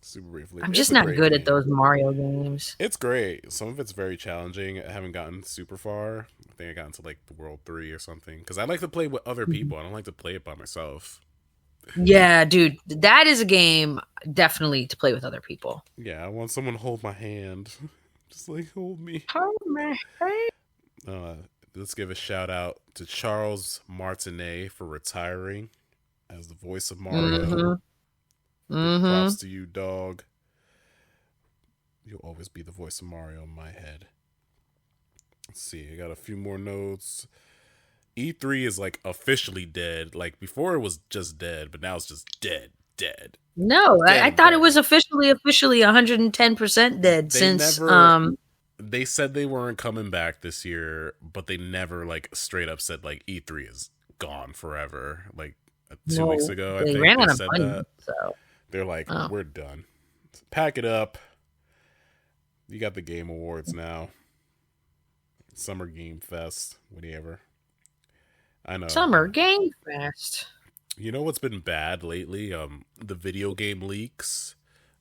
Super briefly. I'm It's just a not great good game. at those Mario games. It's great. Some of it's very challenging. I haven't gotten super far. I think I got into like the World 3 or something. Because I like to play with other people. I don't like to play it by myself. Yeah, dude, that is a game definitely to play with other people. Yeah, I want someone to hold my hand. Just like, hold me. Let's give a shout out to Charles Martinet for retiring as the voice of Mario. Props to you, dog. You'll always be the voice of Mario in my head. Let's see. I got a few more notes. E3 is like officially dead. Like before it was just dead, but now it's just dead. No, Dead I and thought it dead. was officially 110% dead They since never- they said they weren't coming back this year, but they never like straight up said like E3 is gone forever. Like 2 weeks No, ago, I they think ran they out of said money. that. So, They're like, oh. we're done. Pack it up. You got the Game Awards now. Summer Game Fest, whatever. I know. Summer Game Fest. You know what's been bad lately? The video game leaks.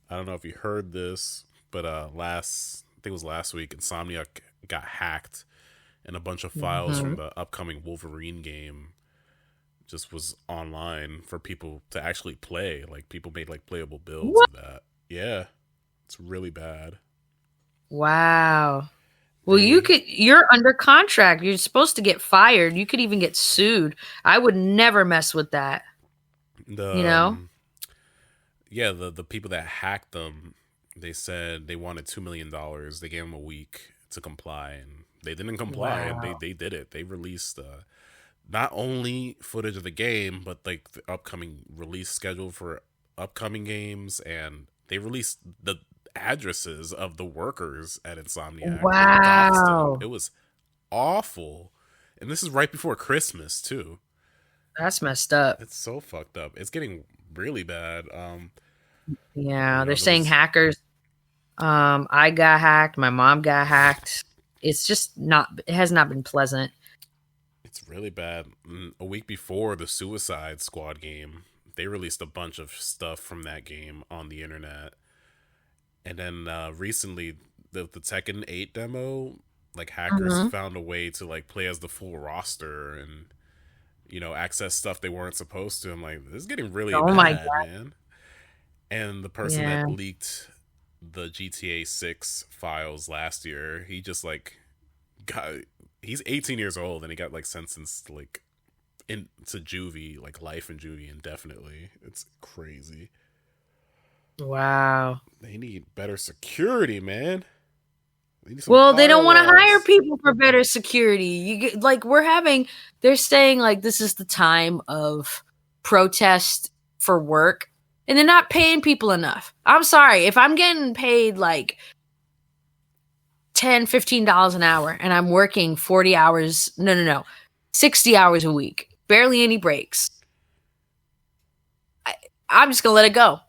I don't know if you heard this, but I think it was last week, Insomniac got hacked, and a bunch of files from the upcoming Wolverine game just was online for people to actually play. Like, people made like playable builds of that. Yeah, it's really bad. Wow. Well, you're under contract. You're supposed to get fired. You could even get sued. I would never mess with that. Yeah, the people that hacked them, they said they wanted $2 million. They gave them a week to comply, and they didn't comply. Wow. And they did it. They released not only footage of the game, but like the upcoming release schedule for upcoming games, and they released the addresses of the workers at Insomniac. Wow. It was awful. And this is right before Christmas too. That's messed up. It's so fucked up. It's getting really bad. Yeah, they're saying hackers. I got hacked. My mom got hacked. It's just it has not been pleasant. It's really bad. A week before the Suicide Squad game, they released a bunch of stuff from that game on the internet. And then recently, the Tekken 8 demo, like hackers found a way to like play as the full roster and, you know, access stuff they weren't supposed to. I'm like, this is getting really bad, my God. man. And the person that leaked the GTA 6 files last year, he just like he's 18 years old and he got like sentenced like into juvie, like life in juvie indefinitely. It's crazy. Wow. They need better security, man. Well, they don't want to hire people for better security. You get like they're saying like this is the time of protest for work, and they're not paying people enough. I'm sorry, if I'm getting paid like $10, $15 an hour and I'm working 40 hours, no, 60 hours a week, barely any breaks. I'm just gonna let it go.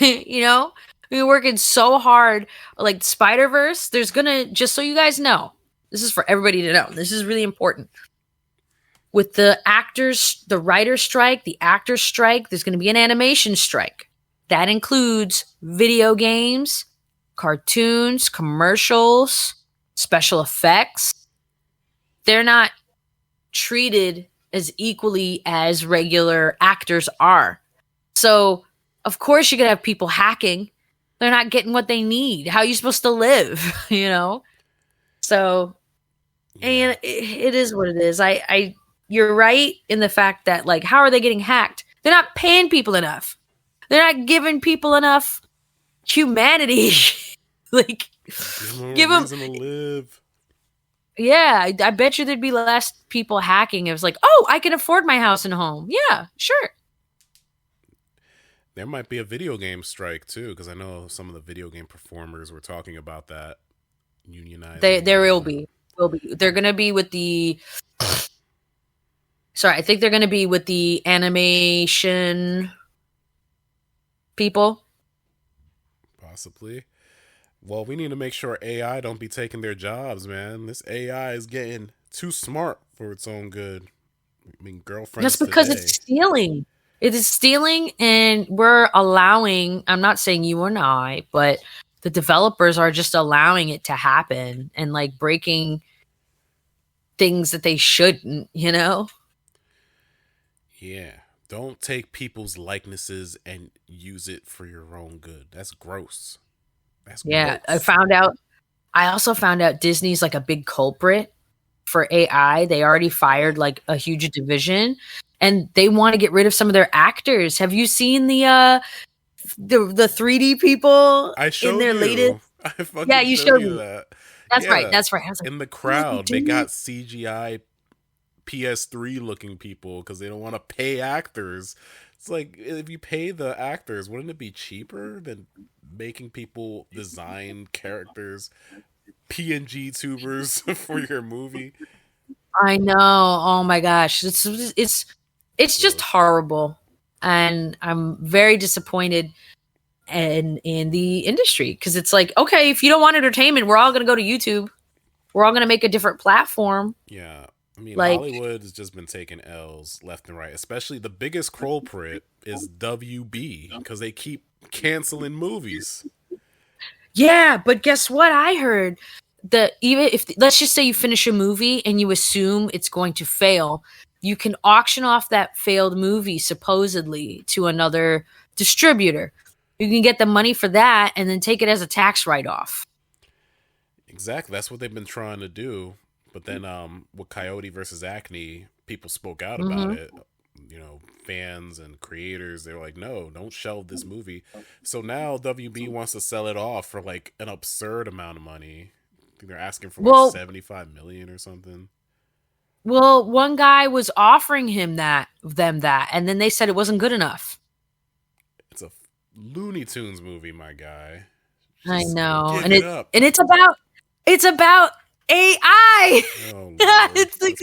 You know, we're working so hard. Like Spider-Verse, there's gonna, just so you guys know, this is for everybody to know. This is really important. With the writer's strike, the actor's strike, there's gonna be an animation strike. That includes video games, cartoons, commercials, special effects. They're not treated as equally as regular actors are. So, of course, you're going to have people hacking. They're not getting what they need. How are you supposed to live, you know? So, and it is what it is. You're right in the fact that, like, how are they getting hacked? They're not paying people enough. They're not giving people enough humanity. Like, give them reason to live. Yeah, I bet you there'd be less people hacking. It was like, oh, I can afford my house and home. Yeah, sure. There might be a video game strike too, because I know some of the video game performers were talking about that unionizing. There will be. They're gonna be with the. Sorry, I think they're gonna be with the animation people. Possibly. Well, we need to make sure AI don't be taking their jobs, man. This AI is getting too smart for its own good. I mean, girlfriends. Just because today. it's stealing. It is stealing, and we're allowing, I'm not saying you and I, but the developers are just allowing it to happen and like breaking things that they shouldn't, you know? Yeah. Don't take people's likenesses and use it for your own good. That's gross. That's Yeah. gross. I also found out Disney's like a big culprit for AI. They already fired like a huge division. And they want to get rid of some of their actors. Have you seen the 3D people I showed in their you. latest? I fucking Yeah, you showed showed you me. that. That's Yeah. right. That's right. I was like, In the "What are crowd, they doing?" got CGI PS3 looking people because they don't want to pay actors. It's like, if you pay the actors, wouldn't it be cheaper than making people design characters PNG tubers for your movie. I know. Oh my gosh. It's just Ugh. horrible. And I'm very disappointed in the industry because it's like, okay, if you don't want entertainment, we're all going to go to YouTube. We're all going to make a different platform. Yeah. I mean, Like, Hollywood has just been taking L's left and right. Especially the biggest culprit is WB because they keep canceling movies. yeah, but guess what? I heard that even if, let's just say you finish a movie and you assume it's going to fail, you can auction off that failed movie supposedly to another distributor. You can get the money for that and then take it as a tax write off. Exactly. That's what they've been trying to do. But then with Coyote versus Acne, people spoke out about Hmm. it. You know, fans and creators, they were like, no, don't shelve this movie. So now WB wants to sell it off for like an absurd amount of money. I think they're asking for like Well, 75 million or something. one guy was offering them that, and then they said it wasn't good enough. It's a Looney Tunes movie, my guy. I Just know, give it up. and it's about AI. Oh Lord. It's like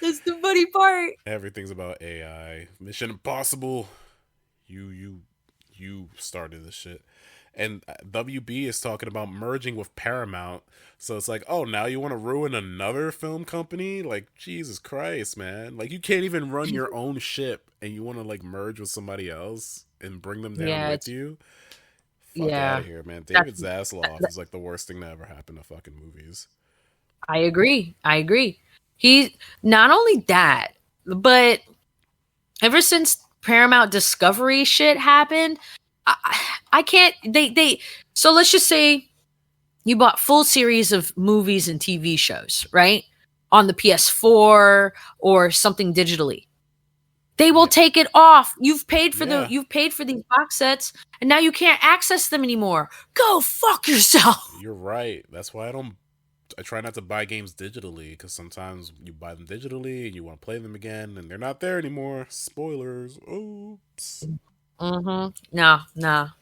that's the funny part. Everything's about AI. Mission Impossible. You started this shit. And WB is talking about merging with Paramount. So it's like, oh, now you want to ruin another film company? Like, Jesus Christ, man. Like, you can't even run your own ship and you want to, like, merge with somebody else and bring them down Yeah, with you? Fuck out yeah. of here, man. David That's, Zasloff is, like, the worst thing that ever happened to fucking movies. I agree. I agree. He not only that, but ever since Paramount Discovery shit happened, I can't. They. So let's just say you bought full series of movies and TV shows, right? On the PS4 or something digitally. They will Yeah. take it off. Yeah. You've paid for these box sets and now you can't access them anymore. Go fuck yourself. You're right. That's why I try not to buy games digitally because sometimes you buy them digitally and you want to play them again and they're not there anymore. Spoilers. Oops. No.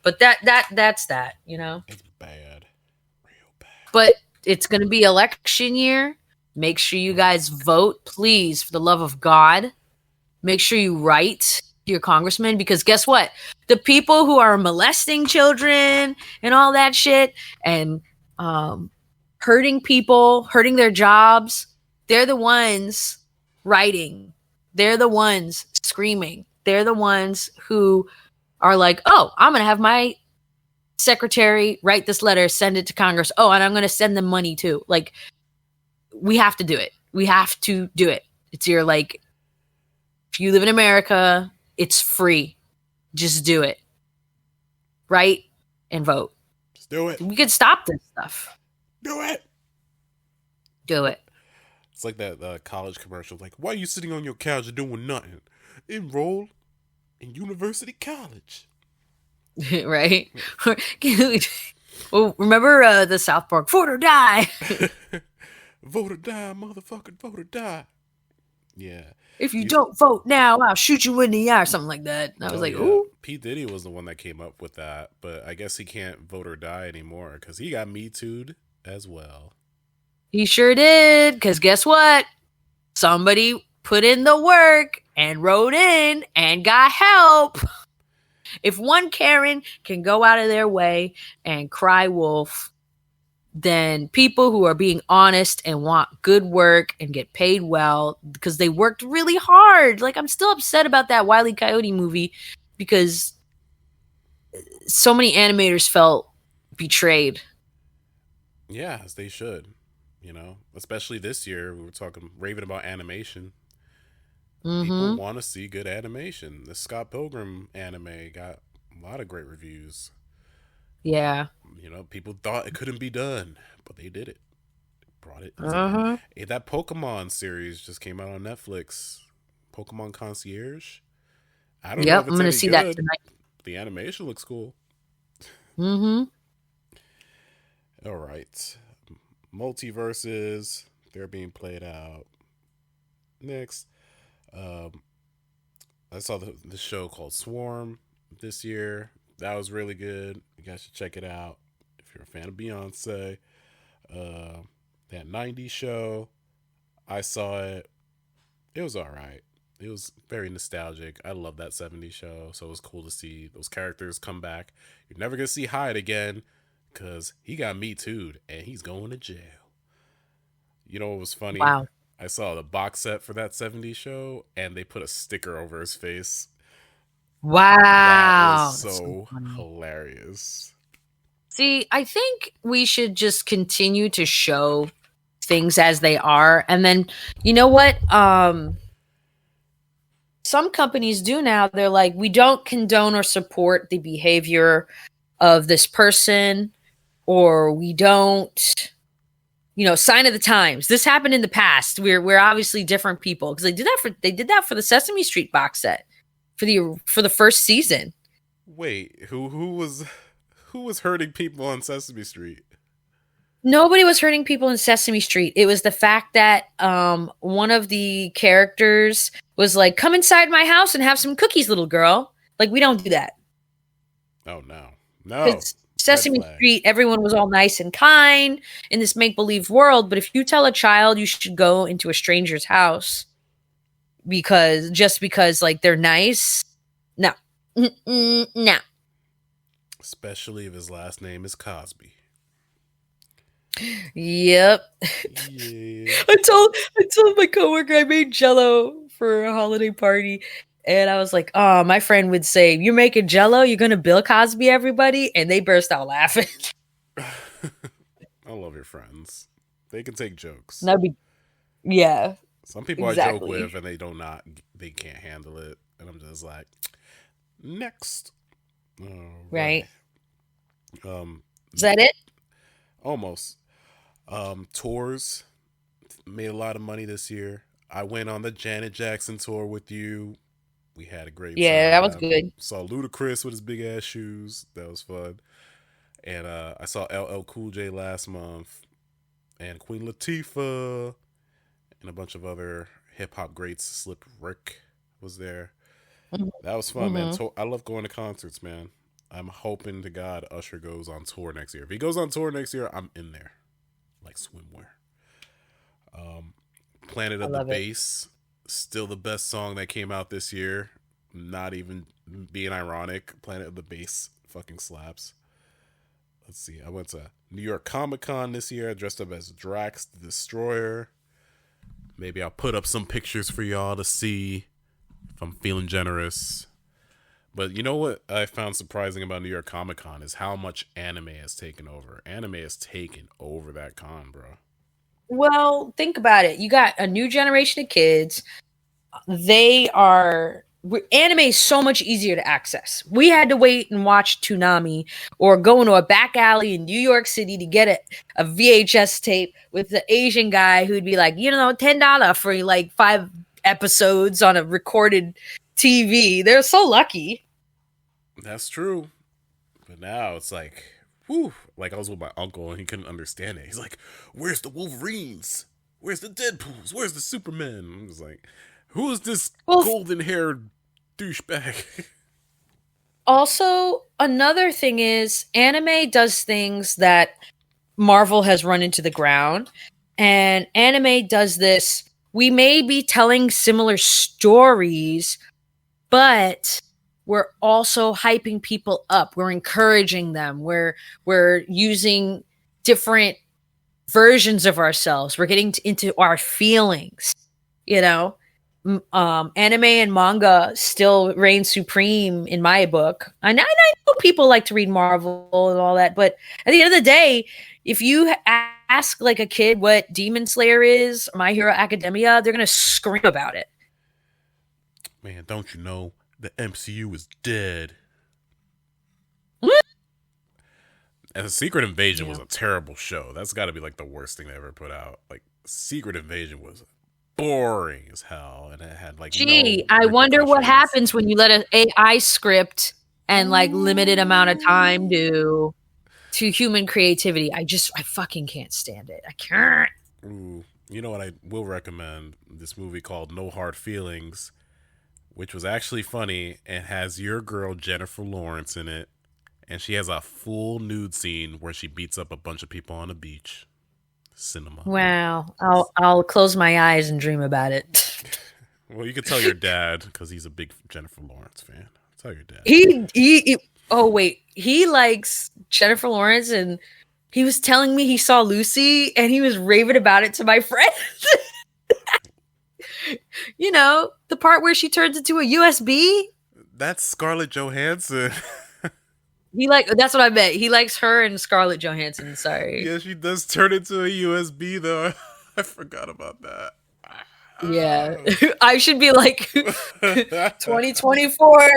But that's that, you know. It's bad. Real bad. But it's going to be election year. Make sure you guys vote, please, for the love of God. Make sure you write to your congressman because guess what? The people who are molesting children and all that shit and hurting people, hurting their jobs, they're the ones writing. They're the ones screaming. They're the ones who are like, oh, I'm going to have my secretary write this letter, send it to Congress. Oh, and I'm going to send them money too. Like, we have to do it. We have to do it. It's your, like, if you live in America, it's free. Just do it. Write and vote. Just do it. We could stop this stuff. Do it. Do it. It's like that college commercial. Like, why are you sitting on your couch doing nothing? Enroll in university college. Right? Well, remember the South Park, vote or die. Vote or die, motherfucker. Vote or die. Yeah. If you don't vote now, I'll shoot you in the eye or something like that. And I was Oh, like, yeah. ooh. P. Diddy was the one that came up with that, but I guess he can't vote or die anymore because he got Me Too'd as well. He sure did. Because guess what? Somebody put in the work and wrote in and got help. If one Karen can go out of their way and cry wolf, then people who are being honest and want good work and get paid well because they worked really hard. Like, I'm still upset about that Wile E. Coyote movie because so many animators felt betrayed. Yeah, as they should. You know, especially this year, we were raving about animation. People Mm-hmm. want to see good animation. The Scott Pilgrim anime got a lot of great reviews. Yeah. You know, people thought it couldn't be done, but they did it. Brought it. Uh-huh. Hey, that Pokemon series just came out on Netflix. Pokemon Concierge. I don't know Yep. if I'm it's going any to see good. that tonight. The animation looks cool. Mm-hmm. All right. Multiverses. They're being played out. Next. I saw the show called Swarm this year. That was really good. You guys should check it out if you're a fan of Beyonce. Uh, that '90s show, I saw it. It was all right. It was very nostalgic. I love that '70s show, so it was cool to see those characters come back. You're never gonna see Hyde again because he got me too'd and he's going to jail. You know what was funny? Wow. I saw the box set for that '70s show and they put a sticker over his face. That was Wow. That's so so funny. hilarious. See, I think we should just continue to show things as they are. And then, you know what? Some companies do now. They're like, we don't condone or support the behavior of this person, or we don't, sign of the times. This happened in the past. We're obviously different people because they did that for the Sesame Street box set for the first season. Wait, who was hurting people on Sesame Street? Nobody was hurting people in Sesame Street. It was the fact that one of the characters was like, "Come inside my house and have some cookies, little girl." Like, we don't do that. Oh no. No. Because Red Sesame flag. Street, everyone was all nice and kind in this make believe world. But if you tell a child you should go into a stranger's house because like they're nice, no, no. Especially if his last name is Cosby. Yep. Yeah. I told my coworker I made Jello for a holiday party, and I was like, "Oh, my friend would say, you're making Jello, you're gonna Bill Cosby everybody," and they burst out laughing. I love your friends. They can take jokes. That'd be yeah, Some people I joke exactly. with and they can't handle it. And I'm just like, next. All right. Right? Is that it? Almost. Tours made a lot of money this year. I went on the Janet Jackson tour with you. We had a great Yeah, that was time. good. Saw Ludacris with his big ass shoes. That was fun. And I saw LL Cool J last month, and Queen Latifah, and a bunch of other hip hop greats. Slip Rick was there. That was fun, man. Mm-hmm. I love going to concerts, man. I'm hoping to God Usher goes on tour next year. If he goes on tour next year, I'm in there like swimwear. Planet I of the love it. Bass, still the best song that came out this year. Not even being ironic. Planet of the Bass fucking slaps. Let's see. I went to New York Comic Con this year. I dressed up as Drax the Destroyer. Maybe I'll put up some pictures for y'all to see if I'm feeling generous. But you know what I found surprising about New York Comic Con is how much anime has taken over. Anime has taken over that con, bro. Well, think about it. You got a new generation of kids. They are anime is so much easier to access. We had to wait and watch Toonami or go into a back alley in New York City to get a VHS tape with the Asian guy who'd be like, $10 for like 5 episodes on a recorded TV. They're so lucky. That's true. But now it's like, whew. Like I was with my uncle and he couldn't understand it. He's like, where's the Wolverines? Where's the Deadpools? Where's the Superman? I was like, who is this Well, golden haired douchebag? also, another thing is anime does things that Marvel has run into the ground. And anime does this. We may be telling similar stories, but we're also hyping people up. We're encouraging them. We're using different versions of ourselves. We're getting into our feelings, you know. Anime and manga still reign supreme in my book. And I know people like to read Marvel and all that, but at the end of the day, if you ask like a kid what Demon Slayer is, or My Hero Academia, they're gonna scream about it. Man, don't you know the MCU is dead? And Secret Invasion was Yeah. a terrible show. That's got to be like the worst thing they ever put out. Like Secret Invasion was boring as hell, and it had like Gee, no I wonder what repercussions. happens when you let an AI script and like limited amount of time to human creativity. I fucking can't stand it. I can't. Ooh, you know what I will recommend? This movie called No Hard Feelings, which was actually funny and has your girl Jennifer Lawrence in it, and she has a full nude scene where she beats up a bunch of people on a beach. cinema. Wow. I'll close my eyes and dream about it. Well, you could tell your dad because he's a big Jennifer Lawrence fan. Tell your dad. Oh wait, he likes Jennifer Lawrence, and he was telling me he saw Lucy, and he was raving about it to my friends. You know, the part where she turns into a USB. That's Scarlett Johansson. That's what I meant. He likes her and Scarlett Johansson. Sorry. Yeah, she does turn into a USB though. I forgot about that. Yeah, I should be like 2024.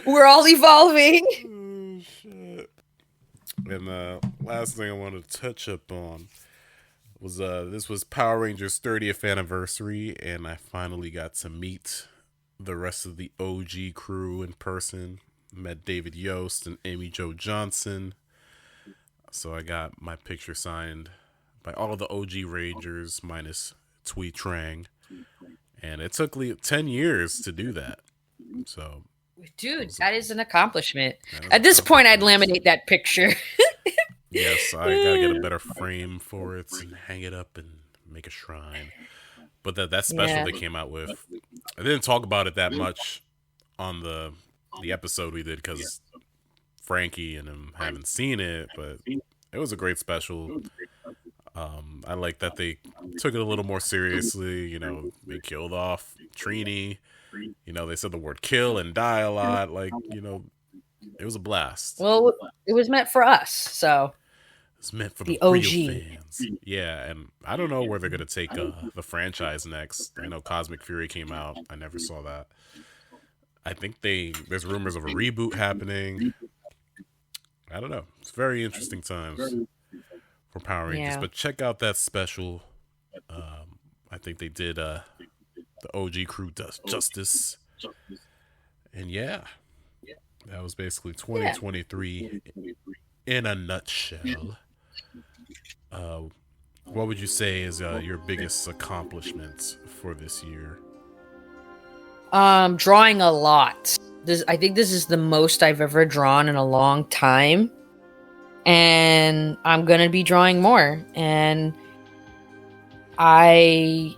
We're all evolving. Oh, shit. And last thing I wanted to touch up on was this was Power Rangers 30th anniversary, and I finally got to meet the rest of the OG crew in person. Met David Yost and Amy Jo Johnson. So I got my picture signed by all of the OG Rangers minus Twee Trang. And it took 10 years to do that. So, dude, that is an accomplishment. At this point, I'd laminate that picture. Yes, I gotta get a better frame for it and hang it up and make a shrine. But that special they came out with, I didn't talk about it that much on the episode we did because Frankie and him haven't seen it, but it was a great special. I like that they took it a little more seriously. You know, they killed off Trini. You know, they said the word kill and die a lot. Like, you know, it was a blast. Well, it was meant for us, so it's meant for the OG real fans. Yeah, and I don't know where they're gonna take the franchise next. I know Cosmic Fury came out. I never saw that. I think there's rumors of a reboot happening. I don't know. It's very interesting times for Power Rangers. But check out that special. I think they did the OG crew does justice. And yeah, that was basically 2023 in a nutshell. What would you say is your biggest accomplishment for this year? Drawing a lot. I think this is the most I've ever drawn in a long time. And I'm going to be drawing more. And I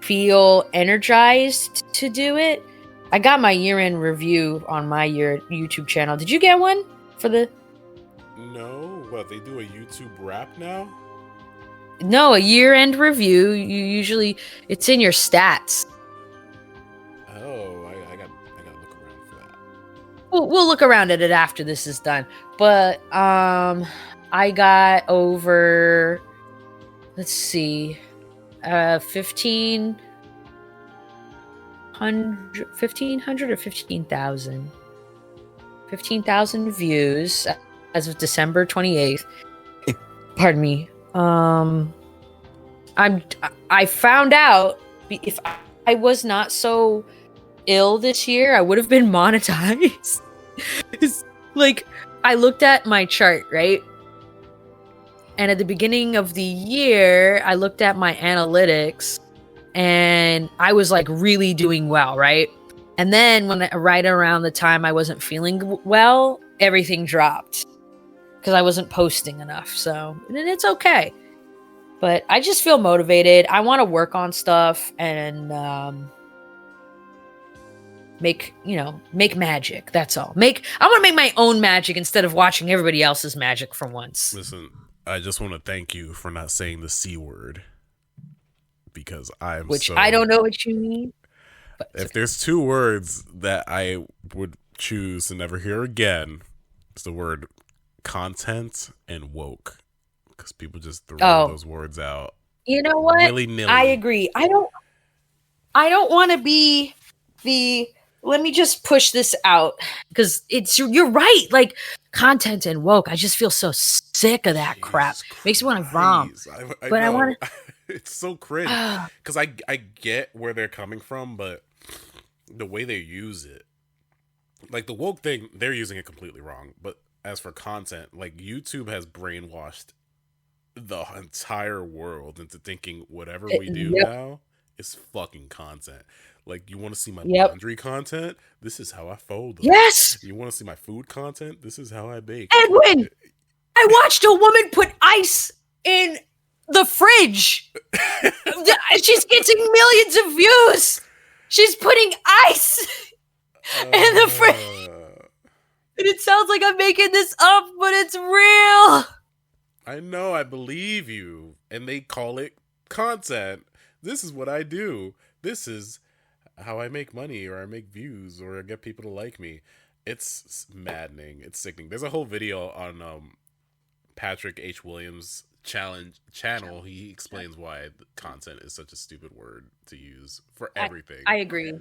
feel energized to do it. I got my year-end review on my YouTube channel. Did you get one for the... No, what, they do a YouTube wrap now? No, a year-end review. It's in your stats. Oh, I gotta look around for that. We'll look around at it after this is done. But I got over, let's see, 1,500 or 15,000. 15,000 views as of December 28th. Pardon me. I found out if I was not so ill this year, I would have been monetized. It's like, I looked at my chart, right? And at the beginning of the year, I looked at my analytics and I was like really doing well, right? And then right around the time I wasn't feeling well, everything dropped because I wasn't posting enough. So, and it's okay. But I just feel motivated. I want to work on stuff and make magic. That's all. I want to make my own magic instead of watching everybody else's magic for once. Listen, I just want to thank you for not saying the C word because I don't know what you mean. If there's two words that I would choose to never hear again, it's the word content and woke. Because people just throw those words out. You know what? Willy-nilly. I agree. I don't want to be the... Let me just push this out. Because you're right. Like, content and woke. I just feel so sick of that crap. Makes me want to vomit. I want to... It's so cringe. Because I get where they're coming from, but the way they use it. Like, the woke thing, they're using it completely wrong. But as for content, like, YouTube has brainwashed the entire world into thinking whatever we do now is fucking content. Like, you want to see my laundry content? This is how I fold them. Yes! You want to see my food content? This is how I bake. Edwin! I watched a woman put ice in the fridge. She's getting millions of views. She's putting ice in the fridge. And it sounds like I'm making this up, but it's real. I know, I believe you. And they call it content. This is what I do. This is how I make money, or I make views, or I get people to like me. It's maddening. It's sickening. There's a whole video on Patrick H. Williams' channel. He explains why content is such a stupid word to use for everything. I agree.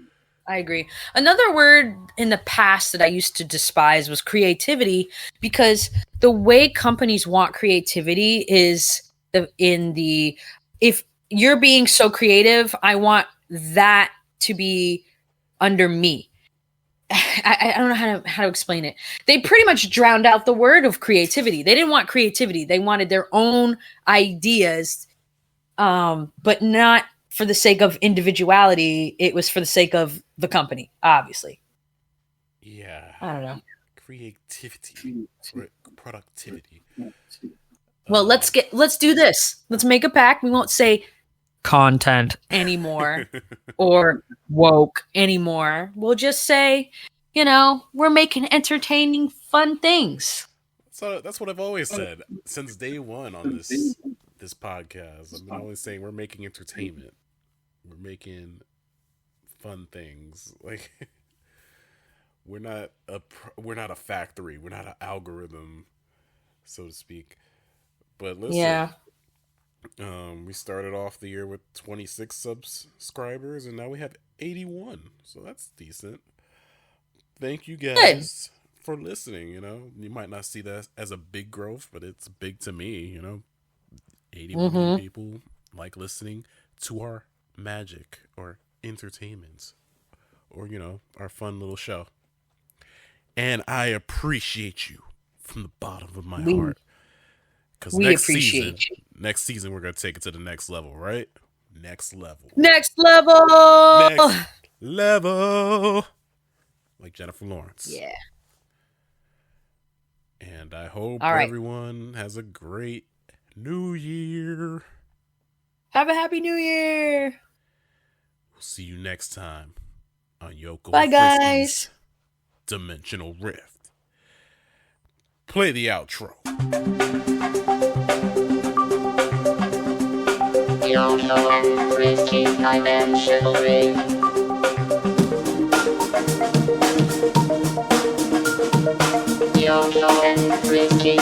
Another word in the past that I used to despise was creativity, because the way companies want creativity is if you're being so creative, I want that to be under me. I don't know how to explain it. They pretty much drowned out the word of creativity. They didn't want creativity. They wanted their own ideas, but not for the sake of individuality. It was for the sake of the company, obviously. Yeah. I don't know. Creativity. Productivity. Well, let's do this. Let's make a pact. We won't say content anymore or woke anymore. We'll just say, we're making entertaining, fun things. So that's what I've always said since day one on this podcast. I've been always saying we're making entertainment. We're making fun things. Like we're not a factory. We're not an algorithm, so to speak. But listen, yeah. We started off the year with 26 subscribers, and now we have 81. So that's decent. Thank you guys for listening. You might not see that as a big growth, but it's big to me. 81 people like listening to our magic or entertainment, or our fun little show. And I appreciate you from the bottom of my heart. Because next season we're gonna take it to the next level, right? Next level. Like Jennifer Lawrence. Yeah. And I hope everyone has a great New Year. Have a happy New Year. We'll see you next time on Yoko. Bye, guys. Dimensional Rift. Play the outro. Yoko and Risky Dimensional Rift. Yoko and Risky